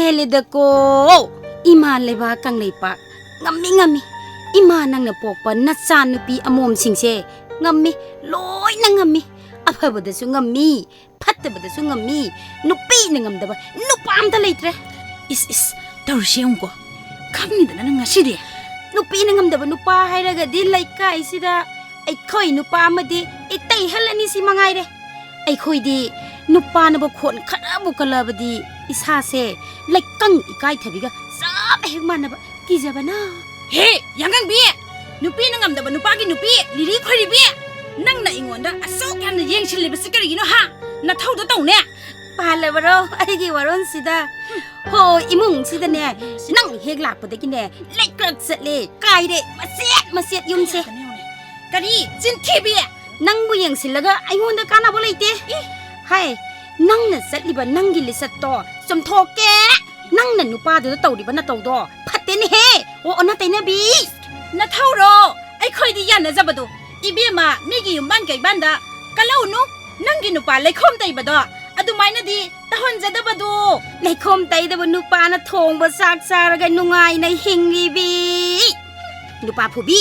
हेलेदको इमा लेबा कंगलेपा ngami ima nang na pokpa nacha nupi amom singse ngami loi na ngami afabada su ngami phattabada su ngami nupi na ngamdaba nupa amta leitre is tawrsiam ko khangni dana nga sidi nupi na ngamdaba nupa hairaga di laika isida ai khoi nupa amadi itai halani si mangaire ai khoi di nupa na ba khon kharabu kalabadi isa se laikang ikai thabiga sab hekmanaba kijabana he yangang bi nupi na ngamdaba nupa gi nupi liri khori bi nang na ingonda asok yan na yeng chili basikari gi no ha na thau do tong ne palabaro ai gi waron sida ho imung sida ne nang hek lak pade gi ne lekrak setle kai de maset yung se kari chin thi bi nang bu yeng silaga ai ngonda kana bo leite hai nang na setliba nang gi lisat to som thoke nang na nupa do tawdi ba na tawdo phatte ne he o ona taina bi na thawro ai khoi di yan na zabado ibe ma mi gi yum ban kai banda kalau nu nang gi nupa leikhom tai bado adumaina di tahon jadabado leikhom tai da nupa na thong ba sak saraga nungai na hingli bi nupa phubi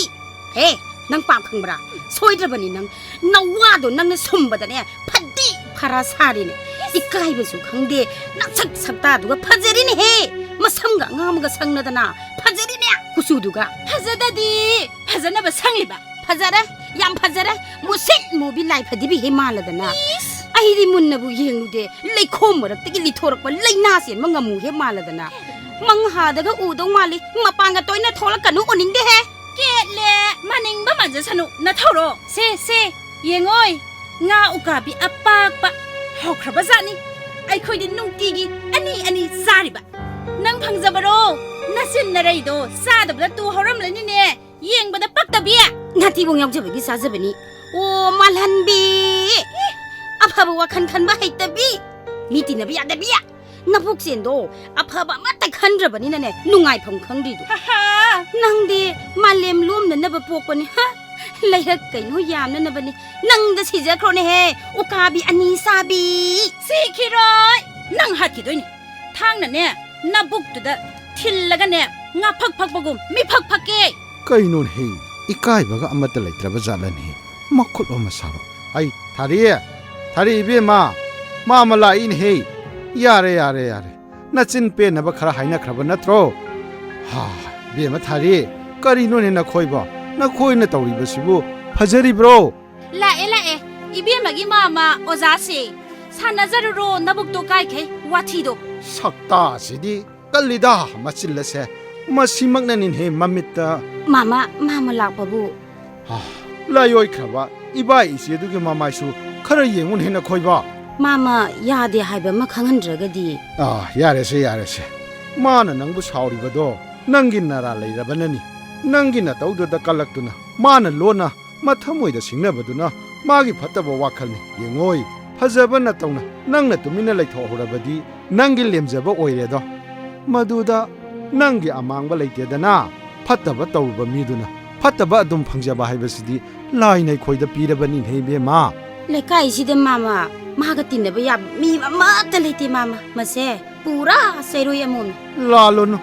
he nang pam khangbra soidrabani nang nawa do nang na somba da ne phaddi phara sari ne ikai ba su khangde nak sak sakta duga phajari ne he masam ga ngam ga sangna da na phajari ne kusu duga phajadadi phajana ba sangli ba phajara yam phajara musit mubi lai phadi bi himala da na ai ri munna bu yengnu de leikhom marak tigi lithorok ba leina sen mangamu he mala da na mang ha daga u dong mali mapanga toina tholakanu oning de he ketle maning ba manja sanu na thawro se yengoi nga ukabi apak ba hokraba zani ai khoi di nungti gi ani sari ba nang phangjabaro nasin narai do sadabda tu horam lani ne yengbada paktabi nati bong yaujabagi sajabani o malhanbi afaba wakhan khanba haitabi miti nabi adabi napuk sendo afaba mata khandrabani ne nungai pham khangri do nangdi malem lom na naba pokpani ha lairak kaino yamna nabani nangda sijakro ne he ukabi ani sabi sikhiroi nang hat ki doini thangna ne nabuk tu da thillaga ne nga phak bagum mi phak ke kainon he ikai baga amata leitraba jalani makhut o masaro ai thari be ma mala in he yare na chin pe na ba khara haina khraba natro ha be ma thari karino ne na khoiba na khoi na tawri basibu phajari bro la e ibe magi mama oza se sanazaro nabuk to kai khe wathi do sakta sidi kalida machilla se masimak na nin he mamita mama lakpabu la yoi khaba ibai ise du ge mamai su khara yengun he na khoiba mama yade haiba ma khangandragadi yare se mana nangbu sauri bado nangi nara leirabanani nangi na tawdu da kalaktuna mana lona mathamoi da singnabaduna magi phataba wakhalni yengoi phajaba na tawna nangna tumina leithorabadi nangi lemjaba oiredo maduda nangi amangba leitedana phataba tawba miduna phataba adum phangjaba haibasidi lainai khoida pirabani heibe ma lekai side mama maga tinaba ya mi mama talete mama mase pura seiro yamon lalonu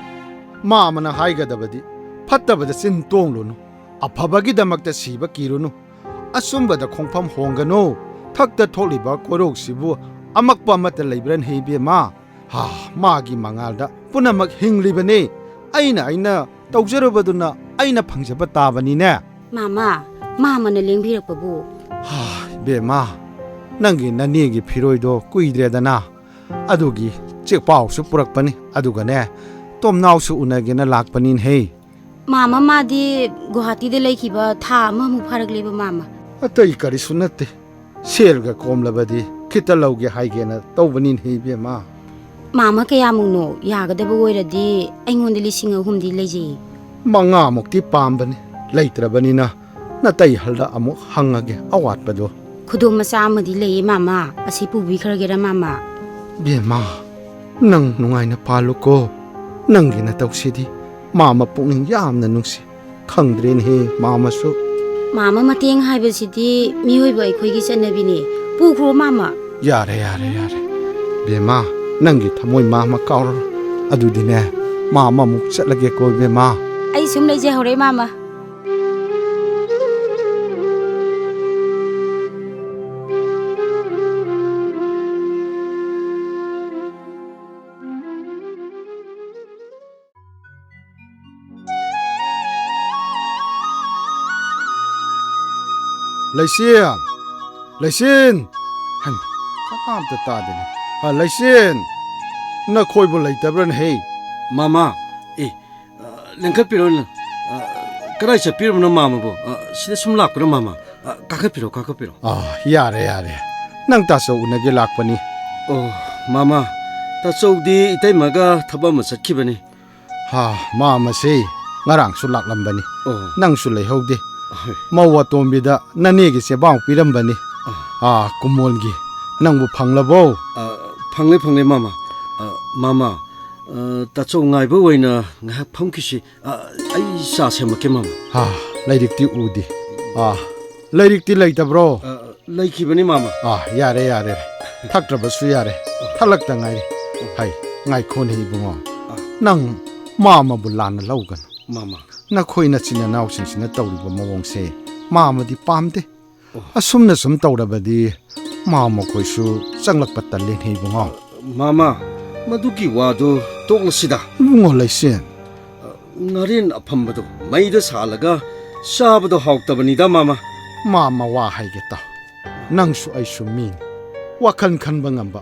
mama na haigadabadi phattabada sin tonglonu afabagi damakta siba kirunu asumbada khongpham hongano thakta tholiba korok sibu amakpa mata leibran heibe ma ha magi mangalda punamak hinglibane aina tawjarabaduna aina phangjaba tabani ne mama na lengbirakpabu ha be ma nangi nanegi phiroido kuidredana adugi chekpaw su purakpani aduga ne tomnaw su unagena lakpanin he mama madi guwahati de laikiba tha mamu pharakleba mama atai kari sunate serga komlabadi khita lawge haigena tawbanin he be mama kaya mungno yagadaba oiradi aingonde lising ahumdi leje manga mukti pambani leitrabanina natai halda amuk hangage awatpado khudom macha amadi leye mama asi pubi kharagera mama be nang nungaina paluko nangi na tawsidi mama pungning yamna nungsi khangdren he mama mateng haibasidi mihoiba aikhoigi chanabini pukhro mama yare be nangi thamoi mama kaur ꯑꯗꯨꯗꯤ ꯅꯦ ꯃꯥ ꯑꯃꯃꯨꯛ ꯆꯠꯂꯒꯦ ꯀꯣ ꯏꯕꯦꯝꯃ ꯑꯩ ꯁꯨꯝ ꯂꯩꯖꯍꯧꯔꯦ ꯃꯥꯃ ꯂꯩꯁꯤꯟ ꯂꯩꯁꯤꯟ ꯍꯩꯃꯥ ꯀꯀꯥꯝꯇ ꯇꯥꯗꯦꯅꯦ ꯂꯩꯁꯤꯟ ꯅꯈꯣꯏꯕꯨ ꯂꯩꯇꯕ꯭ꯔꯅ ꯍꯦ ꯃꯥꯃꯥ ꯂꯦꯡꯈꯠꯄꯤꯔꯣ ꯀꯗꯥꯏ ꯆꯠꯄꯤꯔꯕꯅꯣ ꯃꯥꯃꯕꯨ ꯁꯤꯗ ꯁꯨꯝ ꯂꯥꯛꯄ꯭ꯔꯣ ꯃꯥꯃꯥ ꯀꯥꯈꯠꯄꯤꯔꯣ ꯌꯥꯔꯦ ꯌꯥꯔꯦ ꯅꯪ ꯇꯥꯆꯧ ꯎꯅꯒꯦ ꯂꯥꯛꯄꯅꯤ ꯑꯣ ꯃꯥꯃꯥ ꯇꯥꯆꯧꯗꯤ ꯏꯇꯩꯃꯒ ꯊꯕꯛ ꯑꯃ ꯆꯠꯈꯤꯕꯅꯤ ꯃꯥ ꯑꯃꯁꯤ ꯉꯔꯥꯡꯁꯨ ꯂꯥꯛꯂꯝꯕꯅꯤ ꯑꯣ ꯅꯪꯁꯨ ꯂꯩꯍꯧꯗꯦ ꯃꯧ ꯑꯇꯣꯝꯕꯤꯗ ꯅꯅꯦꯒꯤ ꯆꯦꯕꯥꯎ ꯄꯤꯔꯝꯕꯅꯤ ꯀꯨꯃꯣꯜꯒꯤ ꯅꯪꯕꯨ ꯐꯪꯂꯕꯣ ꯐꯪꯂꯦ ꯃꯥꯃꯥ ꯃꯥꯃꯥ ꯇꯥꯆꯧ ꯉꯥꯏꯕ ꯑꯣꯏꯅ ꯉꯥꯏꯍꯥꯛ ꯐꯝꯈꯤꯁꯤ ꯑꯩ ꯆꯥ ꯁꯦꯝꯃꯛꯀꯦ ꯃꯥꯃꯥ ꯂꯥꯏꯔꯤꯛꯇꯤ ꯎꯗꯦ ꯂꯥꯏꯔꯤꯛꯇꯤ ꯂꯩꯇꯕ꯭ꯔꯣ ꯂꯩꯈꯤꯕꯅꯤ ꯃꯥꯃꯥ ꯌꯥꯔꯦ ꯊꯛꯇ꯭ꯔꯕꯁꯨ ꯌꯥꯔꯦ ꯊꯛꯂꯛꯇ ꯉꯥꯏꯔꯤ ꯍꯩ ꯉꯥꯏꯈꯣꯅꯦ ꯏꯕꯨꯡꯉꯣ ꯅꯪ ꯃꯥꯃꯕꯨ ꯂꯥꯟꯅ ꯂꯧꯒꯅꯨ ꯃꯥꯃꯥ ꯅꯈꯣꯏ ꯅꯆꯤꯟ ꯏꯅꯥꯎꯁꯤꯡꯁꯤꯅ ꯇꯧꯔꯤꯕ ꯃꯑꯣꯡꯁꯦ ꯃꯥꯃꯗꯤ ꯄꯥꯝꯗꯦ ꯑꯁꯨꯝꯅ ꯁꯨꯝ ꯇꯧꯔꯕꯗꯤ ꯃꯈꯣꯏꯁꯨ ꯆꯪꯂꯛꯄ ꯇꯜꯂꯦꯅꯦ ꯏꯕꯨꯡꯉꯣ ꯃꯥꯃꯥ ꯃꯗꯨꯒꯤ ꯋꯥꯗꯨ ꯇꯣꯛꯂꯁꯤꯗ ꯏꯕꯨꯡꯉꯣ ꯂꯩꯁꯦꯟ ꯉꯥꯔꯦꯟ ꯑꯐꯝꯕꯗꯣ ꯃꯩꯗ ꯁꯥꯜꯂꯒ ꯆꯥꯕꯗꯣ ꯍꯥꯎꯇꯕꯅꯤꯗ ꯃꯥꯃꯥ ꯋꯥ ꯍꯥꯏꯒꯦ ꯇꯥꯎ ꯅꯪꯁꯨ ꯑꯩꯁꯨ ꯃꯤꯅꯤ ꯋꯥꯈꯜ ꯈꯟꯕ ꯉꯝꯕ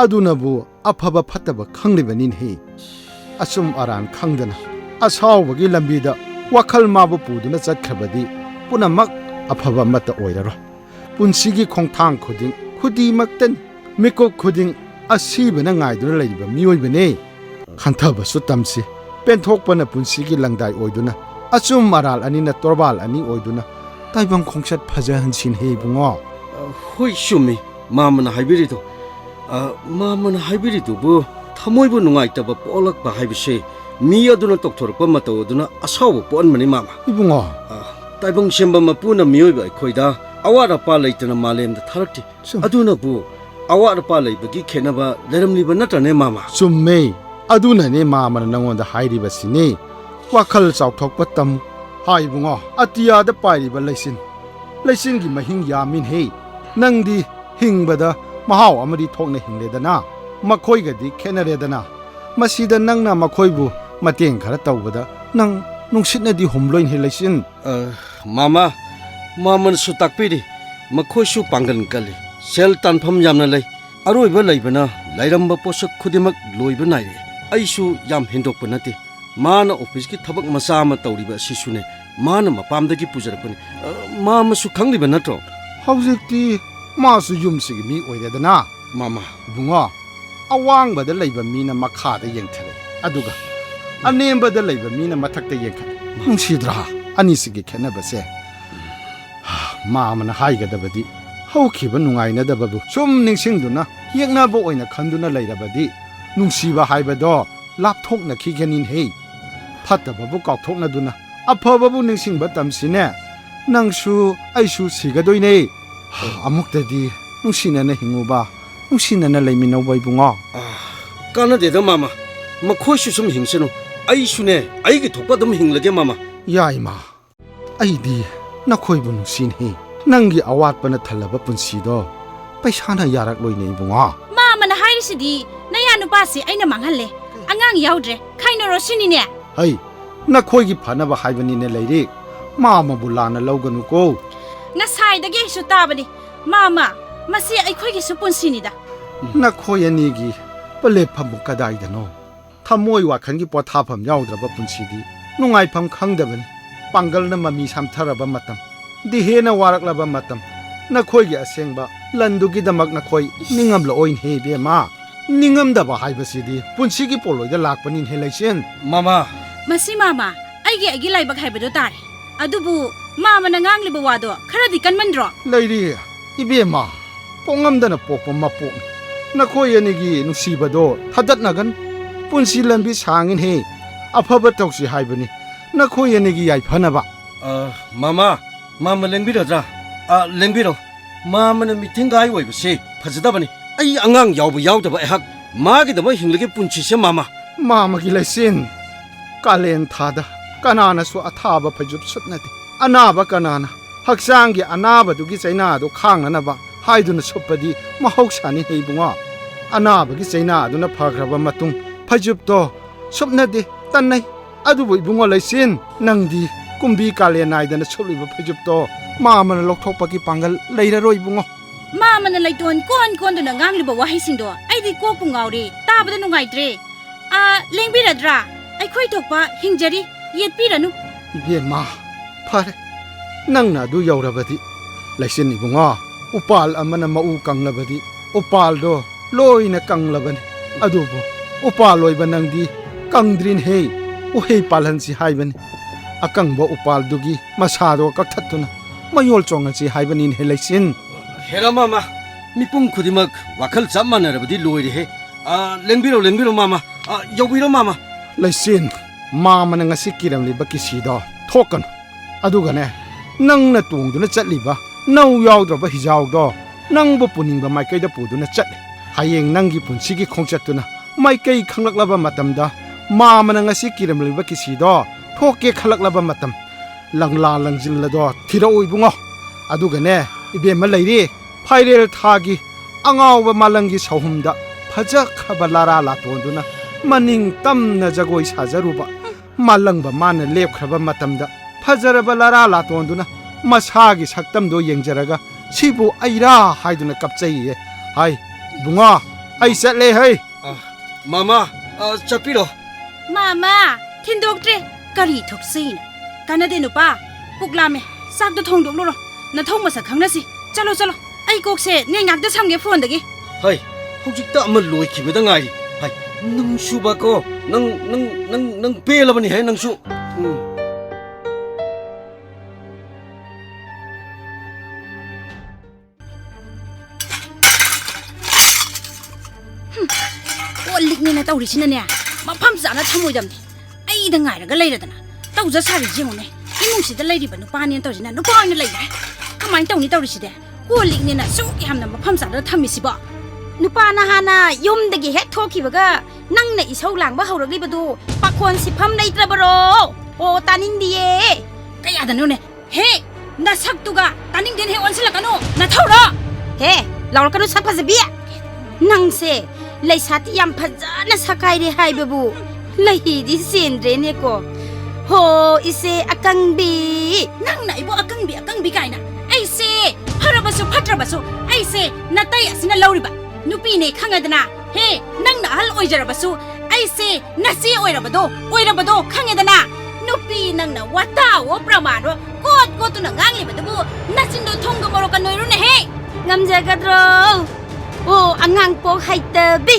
ꯑꯗꯨꯅꯕꯨ ꯑꯐꯕ ꯐꯠꯇꯕ ꯈꯪꯂꯤꯕꯅꯤꯅꯦ ꯑꯆꯨꯝ ꯑꯔꯥꯟ ꯈꯪꯗꯅ ꯑꯁꯥꯎꯕꯒꯤ ꯂꯝꯕꯤꯗ ꯋꯥꯈꯜ ꯃꯥꯕꯨ ꯄꯨꯗꯨꯅ ꯆꯠꯈ꯭ꯔꯕꯗꯤ ꯄꯨꯝꯅꯃꯛ ꯑꯐꯕ ꯑꯃꯠꯇ ꯑꯣꯏꯔꯔꯣꯏ ꯄꯨꯟꯁꯤꯒꯤ ꯈꯣꯡꯊꯥꯡ ꯈꯨꯗꯤꯡꯃꯛꯇꯅꯤ ꯃꯤꯀꯨꯞ ꯈꯨꯗꯤꯡ ꯑꯁꯤꯕꯅ ꯉꯥꯏꯗꯨꯅ ꯂꯩꯔꯤꯕ ꯃꯤꯑꯣꯏꯕꯅꯤ ꯈꯟꯊꯕꯁꯨ ꯇꯝꯁꯤ ꯄꯦꯟꯊꯣꯛꯄꯅ ꯄꯨꯟꯁꯤꯒꯤ ꯂꯪꯗꯥꯏ ꯑꯣꯏꯗꯨꯅ ꯑꯆꯨꯝ ꯑꯔꯥꯜ ꯑꯅꯤꯅ ꯇꯣꯔꯕꯥꯜ ꯑꯅꯤ ꯑꯣꯏꯗꯨꯅ ꯇꯥꯏꯕꯪ ꯈꯣꯡꯆꯠ ꯐꯖꯍꯟꯁꯤꯟꯍꯦ ꯏꯕꯨꯡꯉꯣ ꯍꯣꯏ ꯆꯨꯝꯃꯤ ꯃꯥꯃꯅ ꯍꯥꯏꯕꯤꯔꯤꯗꯣ ꯃꯥꯃꯅ ꯍꯥꯏꯕꯤꯔꯤꯗꯨꯕꯨ ꯊꯃꯣꯏꯕꯨ ꯅꯨꯡꯉꯥꯏꯇꯕ ꯄꯣꯛꯂꯛꯄ ꯍꯥꯏꯕꯁꯦ ꯃꯤ ꯑꯗꯨꯅ ꯇꯧꯊꯣꯔꯛꯄ ꯃꯇꯧ ꯑꯗꯨꯅ ꯑꯁꯥꯎꯕ ꯄꯣꯛꯍꯟꯕꯅꯤ ꯃꯥꯃꯥ ꯏꯕꯨꯡꯉꯣ ꯇꯥꯏꯕꯪ ꯁꯦꯝꯕ ꯃꯄꯨꯅ ꯃꯤꯑꯣꯏꯕ ꯑꯩꯈꯣꯏꯗ ꯑꯋꯥꯠ ꯑꯄꯥ ꯂꯩꯇꯅ ꯃꯥꯂꯦꯝꯗ ꯊꯥꯔꯛꯇꯦ ꯑꯗꯨꯅꯕꯨ ꯑꯋꯥꯠ ꯑꯄꯥ ꯂꯩꯕꯒꯤ ꯈꯦꯠꯅꯕ ꯂꯩꯔꯝꯂꯤꯕ ꯅꯠꯇ꯭ꯔꯅꯦ ꯃꯥꯃꯥ ꯆꯨꯝꯃꯦ ꯑꯗꯨꯅꯅꯦ ꯃꯥꯃꯅ ꯅꯉꯣꯟꯗ ꯍꯥꯏꯔꯤꯕꯁꯤꯅꯤ ꯋꯥꯈꯜ ꯆꯥꯎꯊꯣꯛꯄ ꯇꯝꯃꯨ ꯏꯕꯨꯡꯉꯣ ꯑꯇꯤꯌꯥꯗ ꯄꯥꯏꯔꯤꯕ ꯂꯩꯆꯤꯟꯒꯤ ꯃꯍꯤꯡ ꯌꯥꯝꯃꯤꯟꯍꯦ ꯅꯪꯗꯤ ꯍꯤꯡꯕꯗ ꯃꯍꯥꯎ ꯑꯃꯗꯤ ꯊꯣꯛꯅ ꯍꯤꯡꯂꯦꯗꯅ ꯃꯈꯣꯏꯒꯗꯤ ꯈꯦꯠꯅꯔꯦꯗꯅ ꯃꯁꯤꯗ ꯅꯪꯅ ꯃꯈꯣꯏꯕꯨ ꯃꯇꯦꯡ ꯈꯔ ꯇꯧꯕꯗ ꯅꯪ ꯅꯨꯡꯁꯤꯠꯅꯗꯤ ꯍꯨꯝꯂꯣꯏꯅꯍꯦ ꯂꯩꯆꯤꯟ ꯃꯥꯃꯅꯁꯨ ꯇꯥꯛꯄꯤꯔꯤ ꯃꯈꯣꯏꯁꯨ ꯄꯥꯡꯒꯜ ꯀꯜꯂꯤ ꯁꯦꯜ ꯇꯥꯟꯐꯝ ꯌꯥꯝꯅ ꯂꯩ ꯑꯔꯣꯏꯕ ꯂꯩꯕꯅ ꯂꯩꯔꯝꯕ ꯄꯣꯠꯁꯛ ꯈꯨꯗꯤꯡꯃꯛ ꯂꯣꯏꯕ ꯅꯥꯏꯔꯛꯏ ꯑꯩꯁꯨ ꯌꯥꯝ ꯍꯦꯟꯗꯣꯛꯄ ꯅꯠꯇꯦ ꯃꯥꯅ ꯑꯣꯐꯤꯁꯀꯤ ꯊꯕꯛ ꯃꯆꯥ ꯑꯃ ꯇꯧꯔꯤꯕ ꯑꯁꯤꯁꯨꯅꯦ ꯃꯥꯅ ꯃꯄꯥꯝꯗꯒꯤ ꯄꯨꯖꯔꯛꯄꯅꯤ ꯃꯥꯃꯁꯨ ꯈꯪꯂꯤꯕ ꯅꯠꯇ꯭ꯔꯣ ꯍꯧꯖꯤꯛꯇꯤ ꯃꯥꯁꯨ ꯌꯨꯝꯁꯤꯒꯤ ꯃꯤ ꯑꯣꯏꯔꯦꯗꯅ ꯃꯥꯃꯥ ꯏꯕꯨꯡꯉꯣ ꯑꯋꯥꯡꯕꯗ ꯂꯩꯕ ꯃꯤꯅ ꯃꯈꯥꯗ ꯌꯦꯡꯊꯔꯛꯏ ꯑꯗꯨꯒ ꯑꯅꯦꯝꯕꯗ ꯂꯩꯕ ꯃꯤꯅ ꯃꯊꯛꯇ ꯌꯦꯡꯈꯠꯂꯤ ꯅꯨꯡꯁꯤꯗ꯭ꯔꯥ ꯑꯅꯤꯁꯤꯒꯤ ꯈꯦꯠꯅꯕꯁꯦ ꯃꯥꯃꯅ ꯍꯥꯏꯒꯗꯕꯗꯤ ꯍꯧꯈꯤꯕ ꯅꯨꯡꯉꯥꯏꯅꯗꯕꯕꯨ ꯁꯨꯝ ꯅꯤꯡꯁꯤꯡꯗꯨꯅ ꯌꯦꯛꯅꯕ ꯑꯣꯏꯅ ꯈꯟꯗꯨꯅ ꯂꯩꯔꯕꯗꯤ ꯅꯨꯡꯁꯤꯕ ꯍꯥꯏꯕꯗꯣ ꯂꯥꯞꯊꯣꯛꯅꯈꯤꯒꯅꯤꯍꯦ ꯐꯠꯇꯕꯕꯨ ꯀꯥꯎꯊꯣꯛꯅꯗꯨꯅ ꯑꯐꯕꯕꯨ ꯅꯤꯡꯁꯤꯡꯕ ꯇꯝꯁꯤꯅꯦ ꯅꯪꯁꯨ ꯑꯩꯁꯨ ꯁꯤꯒꯗꯣꯏꯅꯦ ꯑꯃꯨꯛꯇꯗꯤ ꯅꯨꯡꯁꯤꯅꯅ ꯍꯤꯡꯉꯨꯕ ꯅꯨꯡꯁꯤꯅꯅ ꯂꯩꯃꯤꯟꯅꯧꯕ ꯏꯕꯨꯡꯉꯣ ꯀꯥꯟꯅꯗꯦꯗ ꯃꯥꯃꯥ ꯃꯈꯣꯏꯁꯨ ꯁꯨꯝ ꯍꯤꯡꯁꯅꯨ ꯑꯩꯁꯨꯅꯦ ꯑꯩꯒꯤ ꯊꯣꯛꯄ ꯑꯗꯨꯝ ꯍꯤꯡꯂꯒꯦ ꯃꯥꯃꯥ ꯌꯥꯏ ꯃꯥ ꯑꯩꯗꯤ ꯅꯈꯣꯏꯕꯨ ꯅꯨꯡꯁꯤꯅꯦ ꯅꯪꯒꯤ ꯑꯋꯥꯠꯄꯅ ꯊꯜꯂꯕ ꯄꯨꯟꯁꯤꯗꯣ ꯄꯩꯁꯥꯅ ꯌꯥꯔꯛꯂꯣꯏꯅꯦ ꯏꯕꯨꯡꯉꯣ ꯃꯥꯃꯅ ꯍꯥꯏꯔꯤꯁꯤꯗꯤ ꯅꯌꯥ ꯅꯨꯄꯥꯁꯤ ꯑꯩꯅ ꯃꯥꯡꯍꯜꯂꯦ ꯑꯉꯥꯡ ꯌꯥꯎꯗ꯭ꯔꯦ ꯈꯥꯏꯅꯔꯣ ꯁꯤꯅꯤꯅꯦ ꯍꯩ ꯅꯈꯣꯏꯒꯤ ꯐꯅꯕ ꯍꯥꯏꯕꯅꯤꯅꯦ ꯂꯩꯔꯤꯛ ꯃꯥꯃꯕꯨ ꯂꯥꯟꯅ ꯂꯧꯒꯅꯨꯀꯣ ꯉꯁꯥꯏꯗꯒꯤ ꯑꯩꯁꯨ ꯇꯥꯕꯅꯤ ꯃꯥꯃ ꯃꯁꯤ ꯑꯩꯈꯣꯏꯒꯤꯁꯨ ꯄꯨꯟꯁꯤꯅꯤꯗ ꯅꯈꯣꯏ ꯑꯅꯤꯒꯤ ꯄꯂꯦꯞꯐꯝꯕꯨ ꯀꯗꯥꯏꯗꯅꯣ ꯊꯃꯣꯏ ꯋꯥꯈꯜꯒꯤ ꯄꯣꯊꯥꯐꯝ ꯌꯥꯎꯗ꯭ꯔꯕ ꯄꯨꯟꯁꯤꯗꯤ ꯅꯨꯡꯉꯥꯏꯐꯝ ꯈꯪꯗꯕꯅꯤ ꯄꯥꯡꯒꯜꯅ ꯃꯃꯤ ꯁꯥꯝꯊꯔꯕ ꯃꯇꯝ ꯗꯤꯍꯦꯅ ꯋꯥꯔꯛꯂꯕ ꯃꯇꯝ ꯅꯈꯣꯏꯒꯤ ꯑꯁꯦꯡꯕ ꯂꯟꯗꯨꯒꯤꯗꯃꯛ ꯅꯈꯣꯏ ꯅꯤꯡꯉꯝꯂꯛꯑꯣꯏꯅꯦ ꯏꯕꯦꯝꯃ ꯅꯤꯡꯉꯝꯗꯕ ꯍꯥꯏꯕꯁꯤꯗꯤ ꯄꯨꯟꯁꯤꯒꯤ ꯄꯣꯠꯂꯣꯏꯗ ꯂꯥꯛꯄꯅꯤꯅꯦ ꯂꯩꯆꯤꯟ ꯃꯥꯃꯥ ꯃꯁꯤ ꯃꯥꯃ ꯑꯩꯒꯤ ꯂꯥꯏꯕꯛ ꯍꯥꯏꯕꯗꯣ ꯇꯥꯔꯦ ꯑꯗꯨꯕꯨ ꯃꯥꯃꯅ ꯉꯥꯡꯂꯤꯕ ꯋꯥꯗꯣ ꯈꯔꯗꯤ ꯀꯟꯃꯟꯗ꯭ꯔꯣ ꯂꯩꯔꯤ ꯏꯕꯦꯝꯃ ꯄꯣꯡꯉꯝꯗꯅ ꯄꯣꯛꯄ ꯃꯄꯣꯛꯅꯤ ꯅꯈꯣꯏ ꯑꯅꯤꯒꯤ ꯅꯨꯡꯁꯤꯕꯗꯣ ꯊꯥꯗꯠꯅꯒꯅꯨ ꯄꯨꯟꯁꯤ ꯂꯝꯕꯤ ꯁꯥꯡꯉꯤꯅꯦ ꯑꯐꯕ ꯇꯧꯁꯤ ꯍꯥꯏꯕꯅꯤ ꯅꯈꯣꯏ ꯑꯅꯤꯒꯤ ꯌꯥꯏꯐꯅꯕ ꯃꯥꯃ ꯂꯦꯡꯕꯤꯔꯗ꯭ꯔꯥ ꯂꯦꯡꯕꯤꯔꯣ ꯃꯥꯃꯅ ꯃꯤꯊꯤꯡꯒꯥꯏ ꯑꯣꯏꯕꯁꯤ ꯐꯖꯗꯕꯅꯤ ꯑꯩ ꯑꯉꯥꯡ ꯌꯥꯎꯕ ꯌꯥꯎꯗꯕ ꯑꯩꯍꯥꯛ ꯃꯥꯒꯤꯗꯃꯛ ꯍꯤꯡꯂꯒꯦ ꯄꯨꯟꯁꯤꯁꯦ ꯃꯥꯃꯥ มาเมื่อกี้เลยสินกาเลนทาดากานานะสัวอาทาบะพจุบสุดนั่นดิอนาบะกานานะหักสร้างกี่อนาบะตุกิใจนาตุข้างนั้นนะบะให้ดูนะสุปดีมาหกชานี่ให้บุงอ่ะอนาบะกิใจนาดูนะพากระบะมาตุงพจุบโตสุดนั่นดิตันไหนอะดูบุยบุงอ่ะเลยสินนังดีกุมบีกาเลนนายเดนะสุบลิบะพจุบโตมามันลกทบปะกิปังกันเลยระรอยบุงอ่ะมามันอะไรตัวก้อนตัวหนังงามเลยบอกว่าให้สิ่งตัวไอ้ที่กูปุ่งเอาดิตาบัดนุ่งไงเตรเลี้ยงพี่ระดราไอ้คุยถูกปะหิงจรีเย็ดพี่ระนุเบียนมาพาเลยนั่งน่ะดูยาวระบดีเลยสินนี่บุงอ่ะอุปาลอามันมาอูกังระบดีอุปาลโดลอยนะกังระบันอะดูบ่อุปาลอยบันนังดีกังดรินเฮอุเฮปาลันสิไฮบันอากังบ่อุปาลดูกีมาชาโดกักทัดตุนะมายอลจงกันสิไฮบันอินเฮเลยสินเฮรามามามีปุ่งคุดิมักวัคลจับมันอะไรบดีลอยดิเฮเล็งบิโรมามายกบิโรมาเลยสินมามันงาสิกิรำลิบักกิสีดอทอกันอะดูกันเน่นั่งน่ะตุงดูน่ะจัดลิบะน่ายาวดรบะฮิจาวดอนั่งบ่ปุนิงบะไม่ไกลดะปูดูน่ะจัดหายเองนั่งกิปุนสิกิคงจัดตุนะไม่ไกลขังลักละบะมาตำดามามันงาสิกิรำลิบักกิสีดอทอเกขังลักละบะมาตำลังลาลังจินละดอที่เราอุยบุงอ่ะอะดูกันเน่อีเบียมาเลยดิไพเรลทากีอ่างเอาบะมาลังกิชาวหุมดะพะจักขบลาราลาตวนดูนะมันนิงตั้มนะจะโกยชาจารุบะมาลังบะมานะเล็บขบมาตั้มดะพะจระบลาราลาตวนดูนะมาชากิชักตั้มโดยังจระกะชีบุไอราให้ดูนะกับใจเย่ไฮบุงอ่ะไอเสร็จเลยเฮ้ยมาจับพี่หรอมาทินดอกเตรกะรีทุกสิ่งกันนะเดนุป้าปุกลาเมสักตัวทงดอกโลนะทงมาสักครั้งนะสิจลไอ้กอกเสเนี่ยงักจะทำเงี้ยฟอนตะกี้เฮ้ยพวกจิตตะมันลอยขี้ไปตั้งไงเฮ้ยนังชูบะก็นังเปรี้ยแล้วมันนี่ให้นังชูโอ้ลิกเนี่ยนะเต้าดิฉันเนี่ยมาพัมสานะทำมวยดำดิไอ้ดังไงล่ะก็เลยละนะเต้าจะสาดิยังไงอีมุงสิจะเลยดิบันนุปาเนี่ยเต้าดิฉันนุปาเนี่ยเลยไงทำไมเต้านี่เต้าดิฉันเนี่ยโอ้ลิกเนี่ยนะสู้ยามนะมาพัมสานะทำมิสิบ่นุปานะฮานะยมตะกี้เฮ็ดโทคิบกะนั่งในอีเช้าหลังบ่เฮารักลิบดูปะควรสิพัมในตระบโรโอตานินดีเอก็อย่าดันโน่เนี่ยเฮ้น่าสักตุกะตานิ่งเดินเฮวันสิละกันโน่น่าเท่าระเฮ้เราก็รู้สักภาษาเบียนั่งเสเลยสัตยามพะจานะสักไกได้ให้เบบูเลยดิเซนเรเนี่ยก็โหอีเซอกังบีนั่งไหนบ่อกังบีไก่น่ะไอเซพระบสุพัทรบสุไอเซน่าไตอสินะลาวริบะนุปีเนี่ยขังกันนะเฮ้นั่งน่ะฮัลโอยจระบสุไอเซน่าเสียโอยระบดขังกันนะนุปีนั่งน่ะวัดตาวประมาณว่ากดตัวน่ะงังเลยบะตบูน่าจินโดทงกมรกันหน่อยรู้นะเฮ้งำจะกระโดโอ้อังงังโปกให้เตบี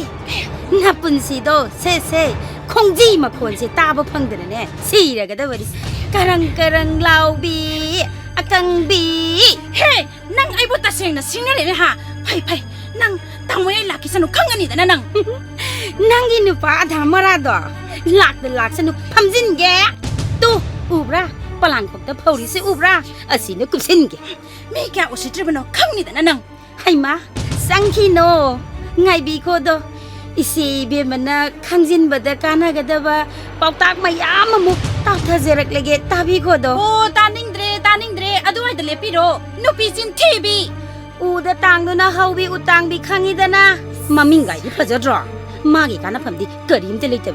นับปุ่นสีโดเซ่คงจีมาคนสิตาบ่พังเดนเนี่ยสีระก็ได้วันนี้กรังลาวบีอกังบีเฮ้นั่งไอ้บุตรเสียงน่ะสิงอะไรเนี่ยฮะไปนั่งตั้งไว้หลักกิสนุกขังกันนี่แต่นั่งกินอยู่ป่าธรรมราดหลักสนุกทำสินแกตู้อุบราปลังของตะเผาดิสิอุบราสินกุสินแกไม่แกอุสิตรบนขังนี่แต่นั่งให้มาสังคีโนไงบีโคโดอีซีเบียมันนะขังจินบัดกานะกะดะบะปอกตากมายามมุกตากทะเจรักเลเกตาบีโคโดโอ้ตานิงเดรอดูให้เดเลปิโรนุปีจินทีบีอูดะตังดูนะเฮาบีอุตังบีขังอีดะนะมามิงไงดิพะจะดรอมากีกานะพัมดิกะริมเตเลยเต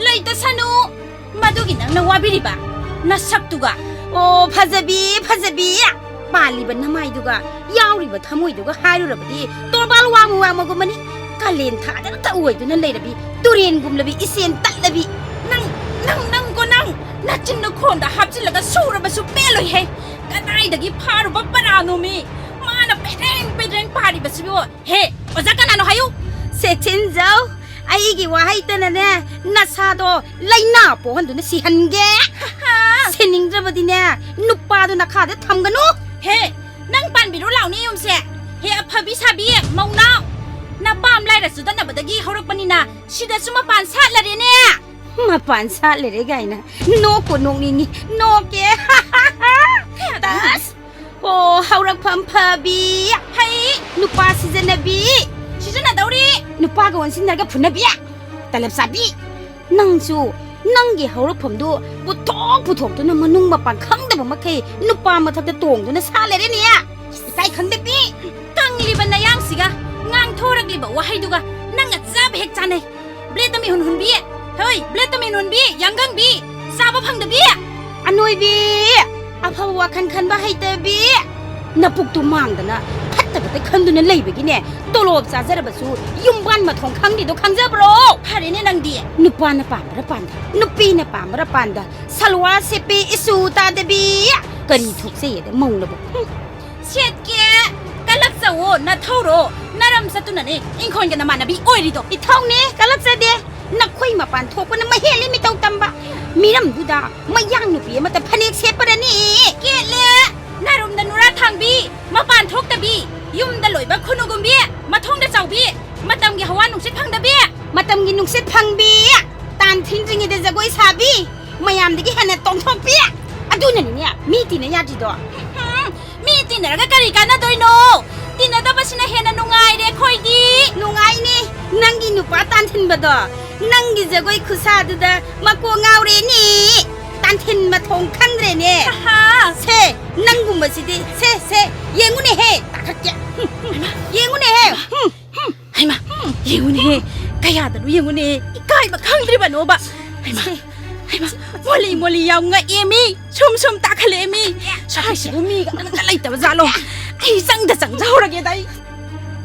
เลยตะสนุมาดูกินังนะวาบิริบะนะสักตุกะโอ้พะจะบีปาลีบันทำไมดูกะยาวริบะทำมวยดูกะหายดูระบดีตัวบาลวามมกุมันนี่กะเลนทาดะตะอวยดูนั่นเลยระบีตุเรียนกุมระบีอีเซียนตัดระบีนั่งก็นั่งน่าจินนคนดะฮับจินละกะสู้ระบะสู้เปเลยเฮกะนายดะกิพารุบะปะราโนมีมานะไปแรงปาดิบะสิบ่เฮอซะกะนะโนฮายุเซตินเจ้าไอ้กี่ว่าให้ตะนะเนี่ยนัสาโดไลน่าปอหันดูนะสิหันแกเซนิงระบดีเนี่ยนุปาดูนะขาดทำกันนุเฮ้นั่งปั่นบิรุเหล่านี้ยมเสเฮอภบิชาบีมองน้าน้าปามไล่ระสุดนั่นบัดกี้เขารักปนินาชิดาสุมาปั่นซาละเรเนี่ยมาปั่นซาเลยได้ไงนะโนกุนงนี่โนเกตัสโอ้เขารักพัมพบีเฮ้นุปาซิจนบีชิจนะดาวรีนุปากวนสินดากับพุนบีแต่เล็บซาบี ꯅꯪꯁꯨ ꯅꯪꯒꯤ ꯍꯧꯔꯛꯐꯝꯗꯨ ꯄꯨꯊꯣꯛꯇꯨꯅ ꯃꯅꯨꯡ ꯃꯄꯥꯟ ꯈꯪꯗꯕ ꯃꯈꯩ ꯅꯨꯄꯥ ꯃꯊꯛꯇ ꯇꯣꯡꯗꯨꯅ ꯁꯥ ꯂꯩꯔꯦꯅꯦ ꯏꯀꯥꯏ ꯈꯪꯗꯕꯤ ꯀꯪꯂꯤꯕ ꯅꯌꯥꯡꯁꯤꯒ ꯉꯥꯡꯊꯣꯔꯛꯂꯤꯕ ꯋꯥꯍꯩꯗꯨꯒ ꯅꯪꯒ ꯆꯥꯕ ꯍꯦꯛ ꯆꯥꯅꯩ ꯕ꯭ꯂꯦꯠꯇ ꯃꯤꯍꯨꯟ ꯍꯨꯟꯕꯤ ꯍꯣꯏ ꯕ꯭ꯂꯦꯠꯇ ꯃꯤꯍꯨꯟ ꯍꯨꯟꯕꯤ ꯌꯥꯡꯒꯪꯕꯤ ꯆꯥꯕ ꯐꯪꯗꯕꯤ ꯑꯅꯣꯏꯕꯤ ꯑꯐꯕ ꯋꯥꯈꯜ ꯈꯟꯕ ꯍꯩꯇꯕꯤ ꯅꯄꯨꯛꯇꯨ ꯃꯥꯡꯗꯅ ꯐꯠꯇꯕꯗ ꯈꯟꯗꯨꯅ ꯂꯩꯕꯒꯤꯅꯦ ꯇꯣꯂꯣꯞ ꯆꯥꯖꯔꯕꯁꯨ ꯌꯨꯝꯕꯥꯟ ꯃꯊꯣꯡ ꯈꯪꯗꯦꯗꯣ ꯈꯪꯖꯕ꯭ꯔꯣ ꯐꯔꯦꯅꯦ ꯅꯪꯗꯤ ꯅꯨꯄꯥꯅ ꯄꯥꯝꯕꯔ ꯄꯥꯟꯗ ꯅꯨꯄꯤꯅ ꯄꯥꯝꯕꯔ ꯄꯥꯟꯗ ꯁꯜꯋꯥꯔ ꯁꯦꯠꯄꯤ 이슈 ꯇꯥꯗꯕꯤ ꯀꯔꯤ ꯊꯣꯛꯆꯩꯌꯦꯗ ꯃꯧꯅꯕꯨ ꯁꯦꯠꯀꯦ ꯀꯜꯂꯛꯆꯋꯣ ꯅꯊꯧꯔꯣ ꯅꯔꯝ ꯆꯠꯇꯨꯅꯅꯦ ꯏꯪꯈꯣꯟꯒ ꯅꯃꯥꯟꯅꯕꯤ ꯑꯣꯏꯔꯤꯗꯣ ꯏꯊꯧꯅꯦ ꯀꯜꯂꯛꯆꯗꯦ ꯅꯈꯣꯏ ꯃꯄꯥꯟ ꯊꯣꯛꯄꯅ ꯃꯍꯦꯜꯂꯤ ꯃꯤꯇꯧ ꯇꯝꯕ ꯃꯤꯔꯝꯗꯨꯗ ꯃꯌꯥꯡ ꯅꯨꯄꯤ ꯑꯃꯇ ꯐꯅꯦꯛ ꯁꯦꯠꯄꯔꯅꯤ ꯀꯦꯠꯂꯦ ꯅꯔꯨꯝꯗ ꯅꯨꯔꯥ ꯊꯥꯡꯕꯤ ꯃꯄꯥꯟ ꯊꯣꯛꯇꯕꯤ ꯌꯨꯝꯗ ꯂꯣꯏꯕ ꯈꯨꯅꯨꯒꯨꯝꯕꯤ ꯃꯊꯣꯡꯗ ꯆꯥꯎꯕꯤ ꯃꯇꯝꯒꯤ ꯍꯋꯥ ꯅꯨꯡꯁꯤꯠ ꯐꯪꯗꯕꯤ ꯃꯇꯝꯒꯤ ꯅꯨꯡꯁꯤꯠ ꯐꯪꯕꯤ ꯇꯥꯟ ꯊꯤꯟꯗ꯭ꯔꯤꯉꯩꯗ ꯖꯒꯣꯏ ꯁꯥꯕꯤ ꯃꯌꯥꯝꯗꯒꯤ ꯍꯦꯟꯅ ꯇꯣꯡꯊꯣꯛꯄꯤ ꯑꯗꯨꯅꯅꯤꯅꯦ ꯃꯤ ꯇꯤꯟꯅ ꯌꯥꯗ꯭ꯔꯤꯗꯣ ꯃꯤ ꯇꯤꯟꯅꯔꯒ ꯀꯔꯤ ꯀꯥꯟꯅꯗꯣꯏꯅꯣ ꯇꯤꯟꯅꯗꯕꯁꯤꯅ ꯍꯦꯟꯅ ꯅꯨꯡꯉꯥꯏꯔꯦ ꯑꯩꯈꯣꯏꯗꯤ ꯅꯨꯡꯉꯥꯏꯅꯤ ꯅꯪꯒꯤ ꯅꯨꯄꯥ ꯇꯥꯟꯊꯤꯟꯕꯗꯣ ꯅꯪꯒꯤ ꯖꯒꯣꯏ ꯈꯨꯁꯥꯗꯨꯗ ꯃꯀꯣꯛ ꯉꯥꯎꯔꯦꯅꯤ ꯇꯥꯟꯊꯤꯟ ꯃꯊꯣꯡ ꯈꯪꯗ꯭ꯔꯦꯅꯦ ꯁꯦ ꯅꯪꯒꯨꯝꯕꯁꯤꯗꯤ ꯁꯦ ꯌꯦꯡꯉꯨꯅꯦꯍꯦ ꯇꯥꯈꯠꯀꯦ ꯌꯦꯡꯉꯨꯅꯦꯍꯦ ꯍꯩꯃꯥ ꯌꯦꯡꯉꯨꯅꯦꯍꯦ ꯀꯌꯥꯗꯅꯣ ꯌꯦꯡꯉꯨꯅꯦ ꯏꯀꯥꯏꯕ ꯈꯪꯗ꯭ꯔꯤꯕꯅꯣꯕ ꯍꯩꯃꯥ ꯃꯣꯂꯤ ꯌꯥꯝ ꯉꯛꯑꯦꯃꯤ ꯁꯨꯝ ꯇꯥꯈꯠꯂꯛꯑꯦꯃꯤ ꯁ꯭ꯋꯥꯏꯁꯤꯕꯨ ꯃꯤꯒ ꯑꯃꯇ ꯂꯩꯇꯕ ꯖꯥꯠꯂꯣ ꯑꯩ ꯆꯪꯖꯍꯧꯔꯒꯦꯗ ꯑꯩ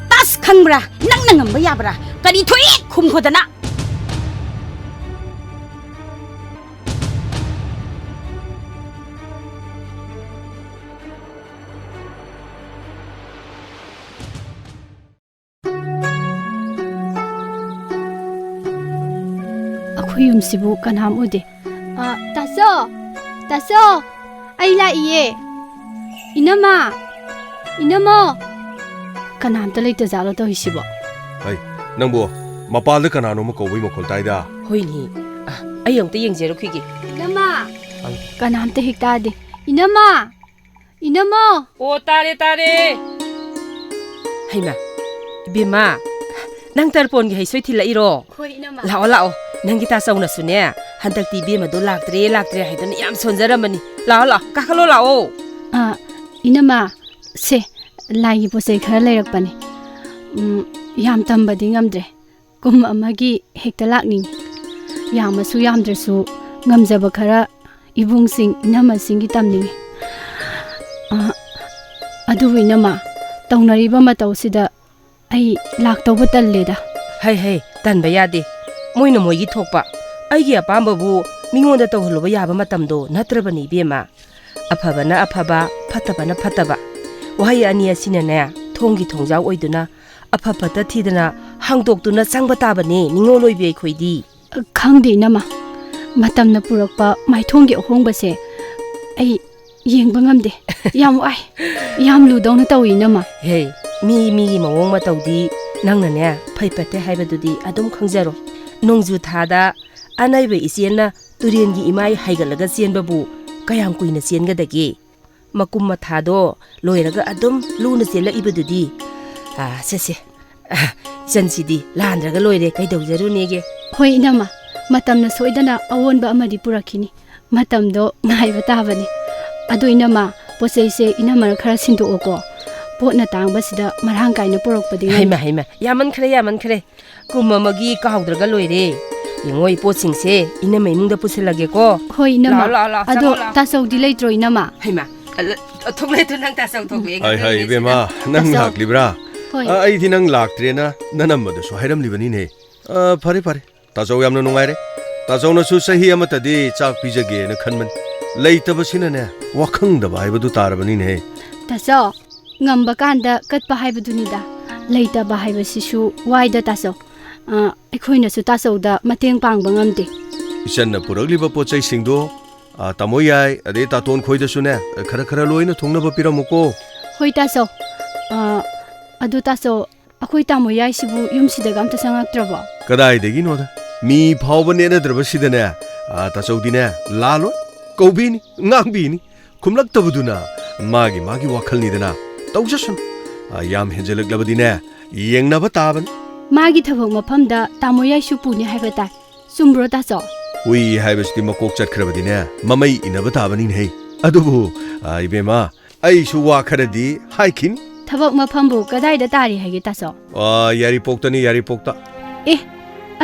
ꯇꯁ ꯈꯪꯕ꯭ꯔꯥ ꯅꯪꯅ ꯉꯝꯕ ꯌꯥꯕ꯭ꯔꯥ ꯀꯔꯤ ꯊꯣꯛꯏ ꯈꯨꯝꯈꯣꯗꯅ ꯑꯩꯈꯣꯏ ꯌꯨꯝꯁꯤꯕꯨ ꯀꯅꯥꯝ ꯎꯗꯦ ꯇꯥꯆꯣ ꯑꯩ ꯂꯥꯛꯏꯌꯦ ꯏꯅꯝꯃ ꯀꯅꯥꯝꯇ ꯂꯩꯇꯖꯥꯠꯂꯣ ꯇꯧꯔꯤꯁꯤꯕꯣ ꯍꯩ ꯅꯪꯕꯨ ꯃꯄꯥꯟꯗ ꯀꯅꯥꯅꯣꯃ ꯀꯧꯕꯩ ꯃꯈꯣꯜ ꯇꯥꯏꯗ ꯍꯣꯏꯅꯤ ꯑꯩ ꯑꯃꯨꯛꯇ ꯌꯦꯡꯖꯔꯨꯈꯤꯒꯦ ꯏꯅꯝꯃ ꯀꯅꯥꯝꯇ ꯍꯦꯛ ꯇꯥꯗꯦ ꯏꯅꯝꯃ ꯑꯣ ꯇꯥꯔꯦ ꯍꯩꯃꯥ ꯏꯕꯦꯝꯃ ꯅꯪ ꯇꯔꯄꯣꯟꯒꯤ ꯍꯩꯁꯣꯏ ꯊꯤꯜꯂꯛꯏꯔꯣ ꯍꯣꯏ ꯏꯅꯝꯃ ꯂꯥꯛꯑꯣ ꯅꯪꯒꯤ ꯇꯥꯆꯧꯅꯁꯨꯅꯦ ꯍꯟꯗꯛꯇꯤ ꯏꯕꯦꯝꯃꯗꯣ ꯂꯥꯛꯇ꯭ꯔꯦ ꯍꯥꯏꯗꯨꯅ ꯌꯥꯝ ꯁꯣꯟꯖꯔꯝꯕꯅꯤ ꯂꯥꯛꯑꯣ ꯀꯥꯈꯠꯂꯣ ꯂꯥꯛꯑꯣ ꯏꯅꯝꯃ ꯁꯦ ꯂꯥꯏꯒꯤ ꯄꯣꯠꯆꯩ ꯈꯔ ꯂꯩꯔꯛꯄꯅꯤ ꯌꯥꯝ ꯇꯝꯕꯗꯤ ꯉꯝꯗ꯭ꯔꯦ ꯀꯨꯝ ꯑꯃꯒꯤ ꯍꯦꯛꯇ ꯂꯥꯛꯅꯤꯡꯉꯤ ꯌꯥꯝꯃꯁꯨ ꯌꯥꯝꯗ꯭ꯔꯁꯨ ꯉꯝꯖꯕ ꯈꯔ ꯏꯕꯨꯡꯁꯤꯡ ꯏꯅꯝꯃꯁꯤꯡꯒꯤ ꯇꯝꯅꯤꯡꯉꯤ ꯑꯗꯨꯕꯨ ꯏꯅꯝꯃ ꯇꯧꯅꯔꯤꯕ ꯃꯇꯧꯁꯤꯗ ꯑꯩ ꯂꯥꯛꯇꯧꯕ ꯇꯜꯂꯦꯗ ꯍꯩ ꯇꯟꯕ ꯌꯥꯗꯦ ꯃꯣꯏꯅ ꯃꯣꯏꯒꯤ ꯊꯣꯛꯄ ꯑꯩꯒꯤ ꯑꯄꯥꯝꯕꯕꯨ ꯃꯤꯉꯣꯟꯗ ꯇꯧꯍꯜꯂꯨꯕ ꯌꯥꯕ ꯃꯇꯝꯗꯣ ꯅꯠꯇ꯭ꯔꯕꯅꯤ 이ꯕꯦꯝꯃ ꯑꯐꯕꯅ ꯑꯐꯕ ꯐꯠꯇꯕꯅ ꯐꯠꯇꯕ ꯋꯥꯍꯩ ꯑꯅꯤ ꯑꯁꯤꯅꯅꯦ ꯊꯣꯡꯒꯤ ꯊꯣꯡꯖꯥꯎ ꯑꯣꯏꯗꯨꯅ ꯑꯐ ꯐꯠꯇ ꯊꯤꯗꯅ ꯍꯥꯡꯗꯣꯛꯇꯨꯅ ꯆꯪꯕ ꯇꯥꯕꯅꯦ ꯅꯤꯡꯉꯣꯜ ꯑꯣꯏꯕꯤ ꯑꯩꯈꯣꯏꯗꯤ ꯈꯪꯗꯦ ꯏꯅꯝꯃ ꯃꯇꯝꯅ ꯄꯨꯔꯛꯄ ꯃꯥꯏꯊꯣꯡꯒꯤ ꯑꯍꯣꯡꯕꯁꯦ ꯑꯩ ꯌꯦꯡꯕ ꯉꯝꯗꯦ ꯌꯥꯝ ꯋꯥꯏ ꯌꯥꯝ ꯂꯨꯗꯧꯅ ꯇꯧꯏ ꯏꯅꯝꯃ ꯃꯤꯒꯤ ꯃꯑꯣꯡ ꯃꯇꯧꯗꯤ ꯅꯪꯅꯅꯦ ꯐꯩ ꯐꯠꯇꯦ ꯍꯥꯏꯕꯗꯨꯗꯤ ꯑꯗꯨꯝ ꯈꯪꯖꯔꯣ ꯅꯣꯡꯖꯨ ꯊꯥꯗ ꯑꯅꯩꯕ ꯏꯆꯦꯜꯅ ꯇꯨꯔꯦꯟꯒꯤ ꯏꯃꯥꯏ ꯍꯥꯏꯒꯠꯂꯒ ꯆꯦꯟꯕꯕꯨ ꯀꯌꯥꯝ ꯀꯨꯏꯅ ꯆꯦꯟꯒꯗꯒꯦ ꯃꯀꯨꯝ ꯃꯊꯥꯗꯣ ꯂꯣꯏꯔꯒ ꯑꯗꯨꯝ ꯂꯨꯅ ꯆꯦꯜꯂꯛꯏꯕꯗꯨꯗꯤ ꯁꯦ ꯏꯆꯟꯁꯤꯗꯤ ꯂꯥꯟꯗ꯭ꯔꯒ ꯂꯣꯏꯔꯦ ꯀꯩꯗꯧꯖꯔꯨꯅꯦꯒꯦ ꯍꯣꯏ ꯏꯅꯝꯃ ꯃꯇꯝꯅ ꯁꯣꯏꯗꯅ ꯑꯑꯣꯟꯕ ꯑꯃꯗꯤ ꯄꯨꯔꯛꯈꯤꯅꯤ ꯃꯇꯝꯗꯣ ꯉꯥꯏꯕ ꯇꯥꯕꯅꯤ ꯑꯗꯨ ꯏꯅꯝꯃ ꯄꯣꯠꯆꯩꯁꯦ ꯏꯅꯝꯃꯅ ꯈꯔ ꯁꯤꯟꯗꯣꯛꯑꯣꯀꯣ ꯄꯣꯠꯅ ꯇꯥꯡꯕꯁꯤꯗ ꯃꯔꯥꯡ ꯀꯥꯏꯅ ꯄꯨꯔꯛꯄꯗꯤ ꯍꯩꯃ ꯌꯥꯝꯃꯟꯈ꯭ꯔꯦ ꯀꯨꯝ ꯑꯃꯒꯤ ꯀꯥꯎꯗ꯭ꯔꯒ ꯂꯣꯏꯔꯦ ꯌꯦꯡꯉꯣ ꯄꯣꯠꯁꯤꯡꯁꯦ ꯏꯅꯝꯃ ꯏꯃꯨꯡꯗ ꯄꯨꯁꯤꯜꯂꯒꯦꯀꯣ ꯍꯣꯏ ꯏꯅꯝꯃ ꯂꯥꯛꯑꯣ ꯑꯗꯣ ꯇꯥꯆꯧꯗꯤ ꯂꯩꯇ꯭ꯔꯣ ꯏꯅꯝꯃ ꯍꯩꯃ ꯊꯣꯛꯂꯛꯇꯨ ꯅꯪ ꯇꯥꯆꯧ ꯊꯣꯛꯂꯛꯑꯦ ꯍꯩ ꯏꯕꯦꯝꯃ ꯅꯪ ꯂꯥꯛꯂꯤꯕ꯭ꯔꯥ ꯍꯣꯏ ꯑꯩꯗꯤ ꯅꯪ ꯂꯥꯛꯇ꯭ꯔꯦꯅ ꯅꯅꯝꯕꯗꯁꯨ ꯍꯥꯏꯔꯝꯂꯤꯕꯅꯤꯅꯦ ꯐꯔꯦ ꯇꯥꯆꯧ ꯌꯥꯝꯅ ꯅꯨꯡꯉꯥꯏꯔꯦ ꯇꯥꯆꯧꯅꯁꯨ ꯆꯍꯤ ꯑꯃꯇꯗꯤ ꯆꯥꯛ ꯄꯤꯖꯒꯦꯅ ꯈꯟꯕꯅꯤ ꯂꯩꯇꯕꯁꯤꯅꯅꯦ ꯋꯥꯈꯪꯗꯕ ꯍꯥꯏꯕꯗꯨ ꯇꯥꯔꯕꯅꯤꯅꯦ ꯇꯥꯆꯧ ꯉꯝꯕ ꯀꯥꯟꯗ ꯀꯠꯄ ꯍꯥꯏꯕꯗꯨꯅꯤꯗ ꯂꯩꯇꯕ ꯍꯥꯏꯕꯁꯤꯁꯨ ꯋꯥꯏꯗ ꯇꯥꯆꯧ ꯑꯩꯈꯣꯏꯅꯁꯨ ꯇꯥꯆꯧꯗ ꯃꯇꯦꯡ ꯄꯥꯡꯕ ꯉꯝꯗꯦ ꯏꯆꯟꯅ ꯄꯨꯔꯛꯂꯤꯕ ꯄꯣꯠꯆꯩꯁꯤꯡꯗꯣ ꯇꯥꯃꯣ ꯌꯥꯏ ꯑꯗꯩ ꯇꯥꯇꯣꯟ ꯈꯣꯏꯗꯁꯨꯅꯦ ꯈꯔ ꯂꯣꯏꯅ ꯊꯨꯡꯅꯕ ꯄꯤꯔꯝꯃꯨꯀꯣ ꯍꯣꯏ ꯇꯥꯆꯧ ꯑꯗꯨ ꯇꯥꯆꯧ ꯑꯩꯈꯣꯏ ꯇꯥꯃꯣ ꯌꯥꯏꯁꯤꯕꯨ ꯌꯨꯝꯁꯤꯗꯒ ꯑꯝꯇ ꯆꯪꯉꯛꯇ꯭ꯔꯕꯣ ꯀꯗꯥꯏꯗꯒꯤꯅꯣꯗ ꯃꯤ ꯐꯥꯎꯕ ꯅꯦꯠꯅꯗ꯭ꯔꯕꯁꯤꯗꯅꯦ ꯇꯥꯆꯧꯗꯤꯅꯦ ꯂꯥꯜꯂꯣꯏ ꯀꯧꯕꯤꯅꯤ ꯉꯥꯡꯕꯤꯅꯤ ꯈꯨꯝꯂꯛꯇꯕꯗꯨꯅ ꯃꯥꯒꯤ ꯋꯥꯈꯜꯅꯤꯗꯅ ꯇꯧꯖꯁꯅꯨ ꯌꯥꯝ ꯍꯦꯟꯖꯜꯂꯛꯂꯕꯗꯤꯅꯦ ꯌꯦꯡꯅꯕ ꯇꯥꯕꯅꯤ ꯃꯥꯒꯤ ꯊꯕꯛ ꯃꯐꯝꯗ ꯇꯥꯃꯣ ꯌꯥꯏꯁꯨ ꯄꯨꯅꯤ ꯍꯥꯏꯕ ꯇꯥꯏ ꯆꯨꯝꯕ꯭ꯔꯣ ꯇꯥꯆꯧ ꯍꯨꯏ ꯍꯥꯏꯕꯁꯤꯗꯤ ꯃꯀꯣꯛ ꯆꯠꯈ꯭ꯔꯕꯗꯤꯅꯦ ꯃꯃꯩ ꯏꯟꯅꯕ ꯇꯥꯕꯅꯤꯅꯦ ꯑꯗꯨꯕꯨ ꯏꯕꯦꯝꯃ ꯑꯩꯁꯨ ꯋꯥ ꯈꯔꯗꯤ ꯍꯥꯏꯈꯤꯅꯤ ꯊꯕꯛ ꯃꯐꯝꯕꯨ ꯀꯗꯥꯏꯗ ꯇꯥꯔꯤ ꯍꯥꯏꯒꯦ ꯇꯥꯆꯧ ꯌꯥꯏꯔꯤꯄꯣꯛꯇꯅꯤ ꯌꯥꯏꯔꯤꯄꯣꯛꯇ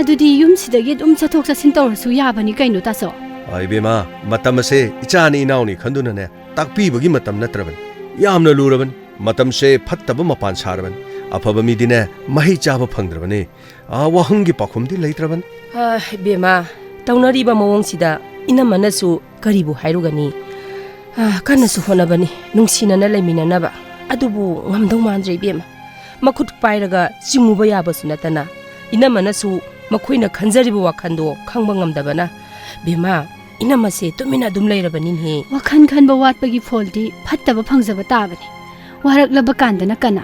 ꯑꯗꯨꯗꯤ ꯌꯨꯝꯁꯤꯗꯒꯤ ꯑꯗꯨꯝ ꯆꯠꯊꯣꯛ ꯆꯠꯁꯤꯟ ꯇꯧꯔꯁꯨ ꯌꯥꯕꯅꯤ ꯀꯩꯅꯣ ꯇꯥꯆꯧ ꯏꯕꯦꯝꯃ ꯃꯇꯝ ꯑꯁꯦ ꯏꯆꯥꯅꯤ ꯏꯅꯥꯎꯅꯤ ꯈꯟꯗꯨꯅꯅꯦ ꯇꯥꯛꯄꯤꯕꯒꯤ ꯃꯇꯝ ꯅꯠꯇ꯭ꯔꯕꯅꯤ ꯌꯥꯝꯅ ꯂꯨꯔꯕꯅꯤ ꯃꯇꯝꯁꯦ ꯐꯠꯇꯕ ꯃꯄꯥꯟ ꯁꯥꯔꯕꯅꯤ ꯑꯐꯕ ꯃꯤꯗꯤꯅꯦ ꯃꯍꯩ ꯆꯥꯕ ꯐꯪꯗ꯭ꯔꯕꯅꯤ ꯋꯥꯍꯪꯒꯤ ꯄꯥꯎꯈꯨꯝꯗꯤ ꯂꯩꯇ꯭ꯔꯕꯅꯤ ꯏꯕꯦꯝꯃ ꯇꯧꯅꯔꯤꯕ ꯃꯑꯣꯡꯁꯤꯗ ꯏꯅꯝꯃꯅꯁꯨ ꯀꯔꯤꯕꯨ ꯍꯥꯏꯔꯨꯒꯅꯤ ꯀꯟꯅꯁꯨ ꯍꯣꯠꯅꯕꯅꯤ ꯅꯨꯡꯁꯤꯅꯅ ꯂꯩꯃꯤꯟꯅꯅꯕ ꯑꯗꯨꯕꯨ ꯉꯝꯗꯧ ꯃꯥꯟꯗ꯭ꯔꯦ ꯏꯕꯦꯝꯃ ꯃꯈꯨꯠ ꯄꯥꯏꯔꯒ ꯆꯤꯡꯉꯨꯕ ꯌꯥꯕꯁꯨ ꯅꯠꯇꯅ ꯏꯅꯝꯃꯅꯁꯨ ꯃꯈꯣꯏꯅ ꯈꯟꯖꯔꯤꯕ ꯋꯥꯈꯟꯗꯣ ꯈꯪꯕ ꯉꯝꯗꯕꯅ ꯕꯦꯝꯃ ꯏꯅꯝꯃꯁꯦ ꯇꯨꯃꯤꯟꯅ ꯑꯗꯨꯝ ꯂꯩꯔꯕꯅꯤꯅꯦ ꯋꯥꯈꯜ ꯈꯟꯕ ꯋꯥꯠꯄꯒꯤ ꯐꯣꯜꯗꯤ ꯐꯠꯇꯕ ꯐꯪꯖꯕ ꯇꯥꯕꯅꯤ ꯋꯥꯔꯛꯂꯕ ꯀꯥꯟꯗꯅ ꯀꯅꯥ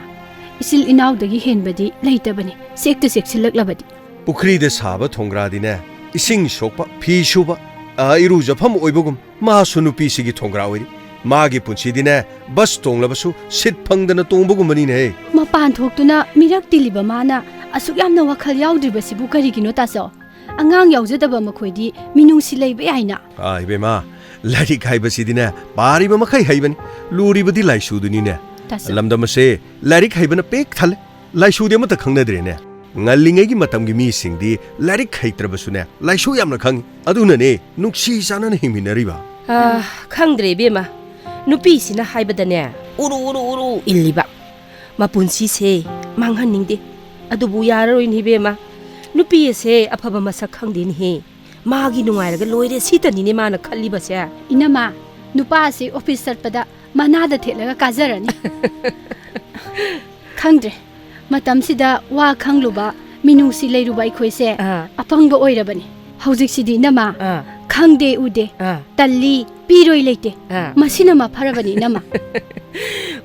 ꯏꯆꯤꯜ ꯏꯅꯥꯎꯗꯒꯤ ꯍꯦꯟꯕꯗꯤ ꯂꯩꯇꯕꯅꯤ ꯆꯦꯛꯇ ꯆꯦꯛꯁꯤꯜꯂꯛꯂꯕꯗꯤ ꯄꯨꯈ꯭ꯔꯤꯗ ꯁꯥꯕ ꯊꯣꯡꯒ꯭ꯔꯥꯗꯤꯅꯦ ꯏꯁꯤꯡ ꯁꯣꯛꯄ ꯐꯤ ꯁꯨꯕ ꯏꯔꯨꯖꯐꯝ ꯑꯣꯏꯕꯒꯨꯝ ꯃꯥꯁꯨ ꯅꯨꯄꯤꯁꯤꯒꯤ ꯊꯣꯡꯒ꯭ꯔꯥ ꯑꯣꯏꯔꯤ ꯃꯥꯒꯤ ꯄꯨꯟꯁꯤꯗꯤꯅꯦ ꯕꯁ ꯇꯣꯡꯂꯕꯁꯨ ꯁꯤꯠ ꯐꯪꯗꯅ ꯇꯣꯡꯕꯒꯨꯝꯕꯅꯤꯅꯦ ꯃꯄꯥꯟ ꯊꯣꯛꯇꯨꯅ ꯃꯤꯔꯛ ꯇꯤꯜꯂꯤꯕ ꯃꯥꯅ ꯑꯁꯨꯛ ꯌꯥꯝꯅ ꯋꯥꯈꯜ ꯌꯥꯎꯗ꯭ꯔꯤꯕꯁꯤꯕꯨ ꯀꯔꯤꯒꯤꯅꯣ ꯇꯥꯆꯧ ꯑꯉꯥꯡ ꯌꯥꯎꯖꯗꯕ ꯃꯈꯣꯏꯗꯤ ꯃꯤꯅꯨꯡꯁꯤ ꯂꯩꯕ ꯌꯥꯏꯅ ꯏꯕꯦꯝꯃ ꯂꯥꯏꯔꯤꯛ ꯍꯩꯕꯁꯤꯗꯤꯅꯦ ꯄꯥꯔꯤꯕ ꯃꯈꯩ ꯍꯩꯕꯅꯤ ꯂꯨꯔꯤꯕꯗꯤ ꯂꯥꯏꯁꯨꯗꯨꯅꯤꯅꯦ ꯂꯝꯗꯝ ꯑꯁꯦ ꯂꯥꯏꯔꯤꯛ ꯍꯩꯕꯅ ꯄꯦꯛ ꯊꯜꯂꯦ ꯂꯥꯏꯁꯨꯗꯤ ꯑꯃꯠꯇ ꯈꯪꯅꯗ꯭ꯔꯦꯅꯦ ꯉꯜꯂꯤꯉꯩꯒꯤ ꯃꯇꯝꯒꯤ ꯃꯤꯁꯤꯡꯗꯤ ꯂꯥꯏꯔꯤꯛ ꯍꯩꯇ꯭ꯔꯕꯁꯨꯅꯦ ꯂꯥꯏꯁꯨ ꯌꯥꯝꯅ ꯈꯪꯉꯤ ꯑꯗꯨꯅꯅꯦ ꯅꯨꯡꯁꯤ ꯆꯥꯟꯅꯅ ꯍꯤꯡꯃꯤꯟꯅꯔꯤꯕ ꯈꯪꯗ꯭ꯔꯦ ꯏꯕꯦꯝꯃ ꯅꯨꯄꯤꯁꯤꯅ ꯍꯥꯏꯕꯗꯅꯦ ꯎꯔꯨ ꯎꯔꯨ ꯎꯔꯨ ꯏꯜꯂꯤꯕ ꯃꯄꯨꯟꯁꯤꯁꯦ ꯃꯥꯡꯍꯟꯅꯤꯡꯗꯦ ꯑꯗꯨꯕꯨ ꯌꯥꯔꯔꯣꯏꯅꯤ ꯏꯕꯦꯝꯃ ꯅꯨꯄꯤ ꯑꯁꯦ ꯑꯐꯕ ꯃꯁꯛ ꯈꯪꯗꯦꯅꯦꯍꯦ ꯃꯥꯒꯤ ꯅꯨꯡꯉꯥꯏꯔꯒ ꯂꯣꯏꯔꯦ ꯁꯤꯇꯅꯤꯅꯦ ꯃꯥꯅ ꯈꯜꯂꯤꯕꯁꯦ ꯏꯅꯝꯃ ꯅꯨꯄꯥ ꯑꯁꯤ ꯑꯣꯐꯤꯁ ꯆꯠꯄꯗ ꯃꯅꯥꯗ ꯊꯦꯠꯂꯒ ꯀꯥꯖꯔꯅꯤ ꯈꯪꯗ꯭ꯔꯦ ꯃꯇꯝꯁꯤꯗ ꯋꯥ ꯈꯪꯂꯨꯕ ꯃꯤꯅꯨꯡꯁꯤ ꯂꯩꯔꯨꯕ ꯑꯩꯈꯣꯏꯁꯦ ꯑꯄꯪꯕ ꯑꯣꯏꯔꯕꯅꯤ ꯍꯧꯖꯤꯛꯁꯤꯗꯤ ꯏꯅꯝꯃ ꯈꯪꯗꯦ ꯎꯗꯦ ꯇꯜꯂꯤ ꯄꯤꯔꯣꯏ ꯂꯩꯇꯦ ꯃꯁꯤꯅ ꯃꯐꯔꯕꯅꯤ ꯏꯅꯝꯃ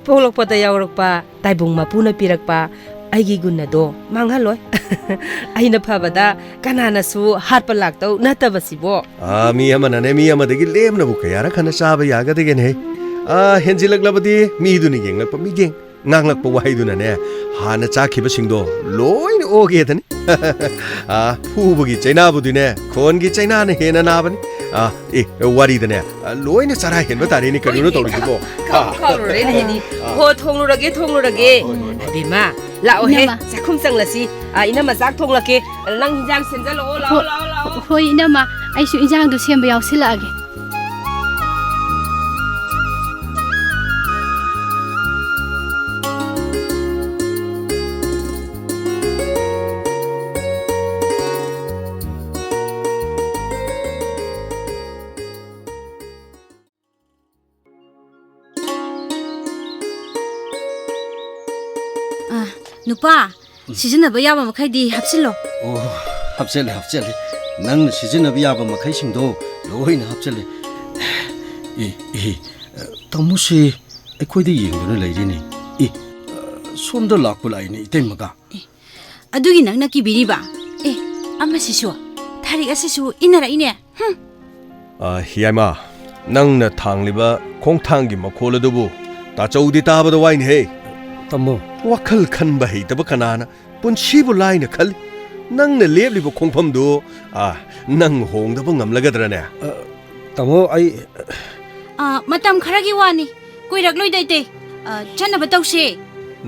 ꯄꯣꯛꯂꯛꯄꯗ ꯌꯥꯎꯔꯛꯄ ꯇꯥꯏꯕꯨꯡ ꯃꯄꯨꯅ ꯄꯤꯔꯛꯄ ꯑꯩꯒꯤ ꯒꯨꯟ ꯑꯗꯣ ꯃꯥꯡꯍꯜꯂꯣꯏ ꯑꯩꯅ ꯐꯕꯗ ꯀꯅꯥꯅꯁꯨ ꯍꯥꯠꯄ ꯂꯥꯛꯇꯧ ꯅꯠꯇꯕꯁꯤꯕꯣ ꯃꯤ ꯑꯃꯅꯅꯦ ꯃꯤ ꯑꯃꯗꯒꯤ ꯂꯦꯝꯅꯕꯨ ꯀꯌꯥꯔꯛ ꯍꯟꯅ ꯆꯥꯕ ꯌꯥꯒꯗꯒꯦꯅꯦ ꯍꯦꯟꯖꯤꯜꯂꯛꯂꯕꯗꯤ ꯃꯤꯗꯨꯅ ꯌꯦꯡꯂꯛꯄ ꯃꯤꯠꯌꯦꯡ ꯉꯥꯡꯂꯛꯄ ꯋꯥꯍꯩꯗꯨꯅꯅꯦ ꯍꯥꯟꯅ ꯆꯥꯈꯤꯕꯁꯤꯡꯗꯣ ꯂꯣꯏꯅ ꯑꯣꯒꯦꯗꯅꯤ ꯐꯨꯕꯒꯤ ꯆꯩꯅꯥꯕꯨꯗꯤꯅꯦ ꯈꯣꯟꯒꯤ ꯆꯩꯅꯥꯅ ꯍꯦꯟꯅ ꯅꯥꯕꯅꯤ ꯋꯥꯔꯤꯗꯅꯦ ꯂꯣꯏꯅ ꯆꯔꯥ ꯍꯦꯟꯕ ꯇꯥꯔꯦꯅꯦ ꯀꯔꯤꯅꯣ ꯇꯧꯔꯤꯁꯤꯕꯣ ꯈꯥꯎꯔꯨꯔꯦꯅꯦ ꯍꯣ ꯊꯣꯡꯂꯨꯔꯒꯦ ꯏꯕꯦꯝꯃ ꯂꯥꯛꯑꯣꯍꯦ ꯆꯥꯛꯈꯨꯝ ꯆꯪꯂꯁꯤ ꯏꯅꯝꯃ ꯆꯥꯛ ꯊꯣꯡꯂꯛꯀꯦ ꯅꯪ ꯏꯟꯖꯥꯡ ꯁꯦꯝꯖꯜꯂꯛꯑꯣ ꯂꯥꯛꯑꯣ ꯍꯣꯏ ꯏꯅꯝꯃ ꯑꯩꯁꯨ ꯏꯟꯖꯥꯡꯗꯣ ꯁꯦꯝꯕ ꯌꯥꯎꯁꯤꯜꯂꯛꯑꯒꯦ नुपा सिजनबा याबा मखैदी हपसिलो हपचले नंग सिजनबा याबा मखैसिंदो लोइना हपचले तमुसे अखोइदे येंगदुना लैरिनी सोमदा लाकु लाइने इतैमगा अदुगी नंगना किबिरिबा अमसिसु थारिक असिसु इनराइने हियामा नंगना थांलिबा खोंथांगी मखोलदुबु ताचौदी ताबदा वाइन हे तमो वखल खनबा हेतबा कनाना पुनसिबु लाइना खल नंगना लेबलिबा खोंफमदु नंग होंगदबा ngamlagadrane तमो आई मतम खरगी वानी कोइरक लोइदैते चनबा तौसे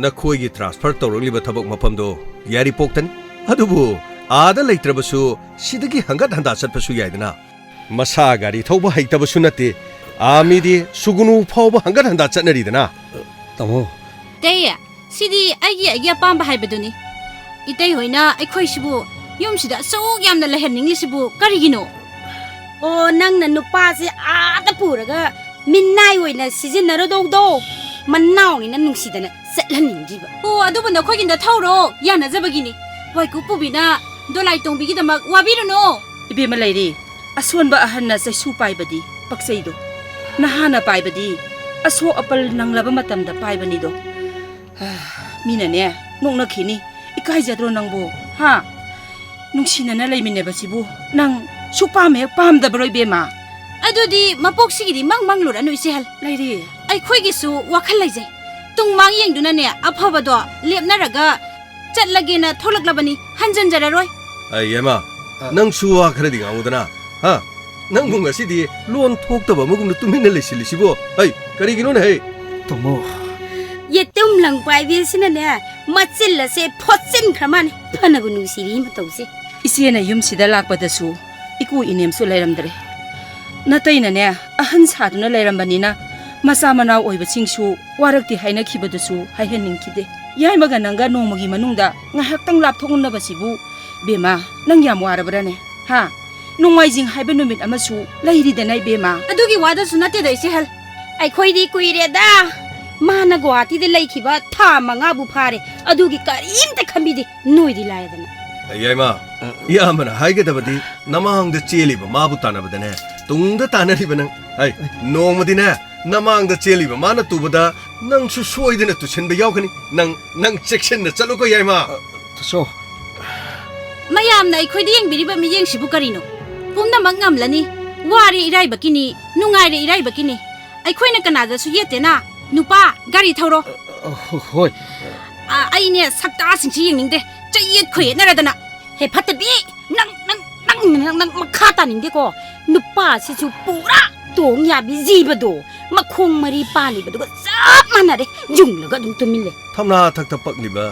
नखोइगी ट्रांसफर तौरलिबा थबक मफमदो यारिपोक्तनी अदुबु आदा लैत्रबसु सिदगी हंगत हंदा चटपसु याइदना मसा गाड़ी थौबा हैतबसु नते आमीदी सुगुनु फावबा हंगत हंदा चटनरीदना तमो तेया सिदी आइगी पांबा हाइबदुनी इतै होइना अखोइसिबु युमसिदा सौग यामना लहनिंगलिसिबु करिगिनो ओ नंगना नुपासे आदा पुरगा मिन्नाइ ओइना सिजिनरदौदो मन्नाउनिना नुंसिदना सटलनिंदिबा ओ अदुबु नखोगिंदा थौरो याना जबगिनी वाइकु पुबिना दोलाइ तोंबिगिदमक वाबिरुनो इबेमा लैरी असोनबा अहन्ना चैसु पाइबदी पक्सैदो नहाना पाइबदी असो अपल नंगलबा मतमदा पाइबनिदो मीनाने नोंनखिनी इकाइजद्रो नंगबो हा नुंसिनना लैमिनेबसिबु नंग सुपामे पामदबरो इबेमा अदुदी मपोक्सिगिदी मंगलुरानु इसेहल Larry अखोइगिसु वाखल लैजै तुंगमांग येंगदुनाने अफबदो लेपनारगा चटलगेना थोलकलबनी हंजनजररोय अयमा nang suwa khara di ngaudana ha nang bunga sidi lon thok taba magum tumin le silisibo ai kari gino ne hey tomo yetum lang pai bi sina ne machil la se photsin khraman phana gu nusiri ma tawse Isiena yum sida lakpadasu iku inem su leiramdre nataina ne ahan saduna leirambanina masa mana oiba singsu warakti haina khibadasu haihaning khide yaimaga nanga nongmagi manungda ngahaktang lapthongna basibu bema nang yam warabrane ha nongaijing haiba numit amasu leiri denai bema adugi wada sunate da ise hal ai khoidi kuire da mana gwati de laikhiba tha manga bu phare adugi karim ta khambidi noidi laidana ayama yamana haige dabadi namang da cheli ba mabu tanabadane tungda tanari banang ai nongmadi ne namang da cheli ba mana tubada nang su soidena tu chenba yaukani nang section na chalo ko yama so mayam na ikhoi ding biriba mi yeng sibu karino pumna mangam lani wari irai bakini nungai re irai bakini ai khoi na kana da su yete na nupa gari thoro hoi ai ne sakta sing chi yeng ningde chayet khoi na radana he phatabi nang makha ta ningde ko nupa si su pura tong ya bi jibado makhong mari pani badu chap manare jung laga dum tumile thamna thakta pakliba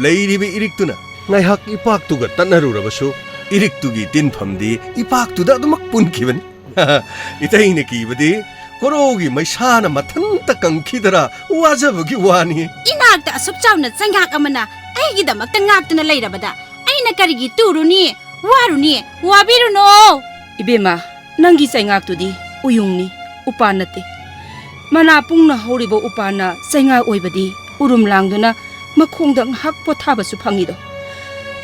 leiri be iriktuna ngai hak ipak tuga tanaru rabasu iriktugi tin phamdi ipak tuda dumak pun kiban itai ne kibadi korogi maisana mathanta kangkhidara wajabagi wani inakta asuk chawna changak amana aigi damak ta ngaktuna leirabada aina karigi turuni waruni wabiruno ibema nangi saingak tudi uyungni upanate mana pungna horibo upana sainga oibadi urum langduna makhongda hak pothabasu phangido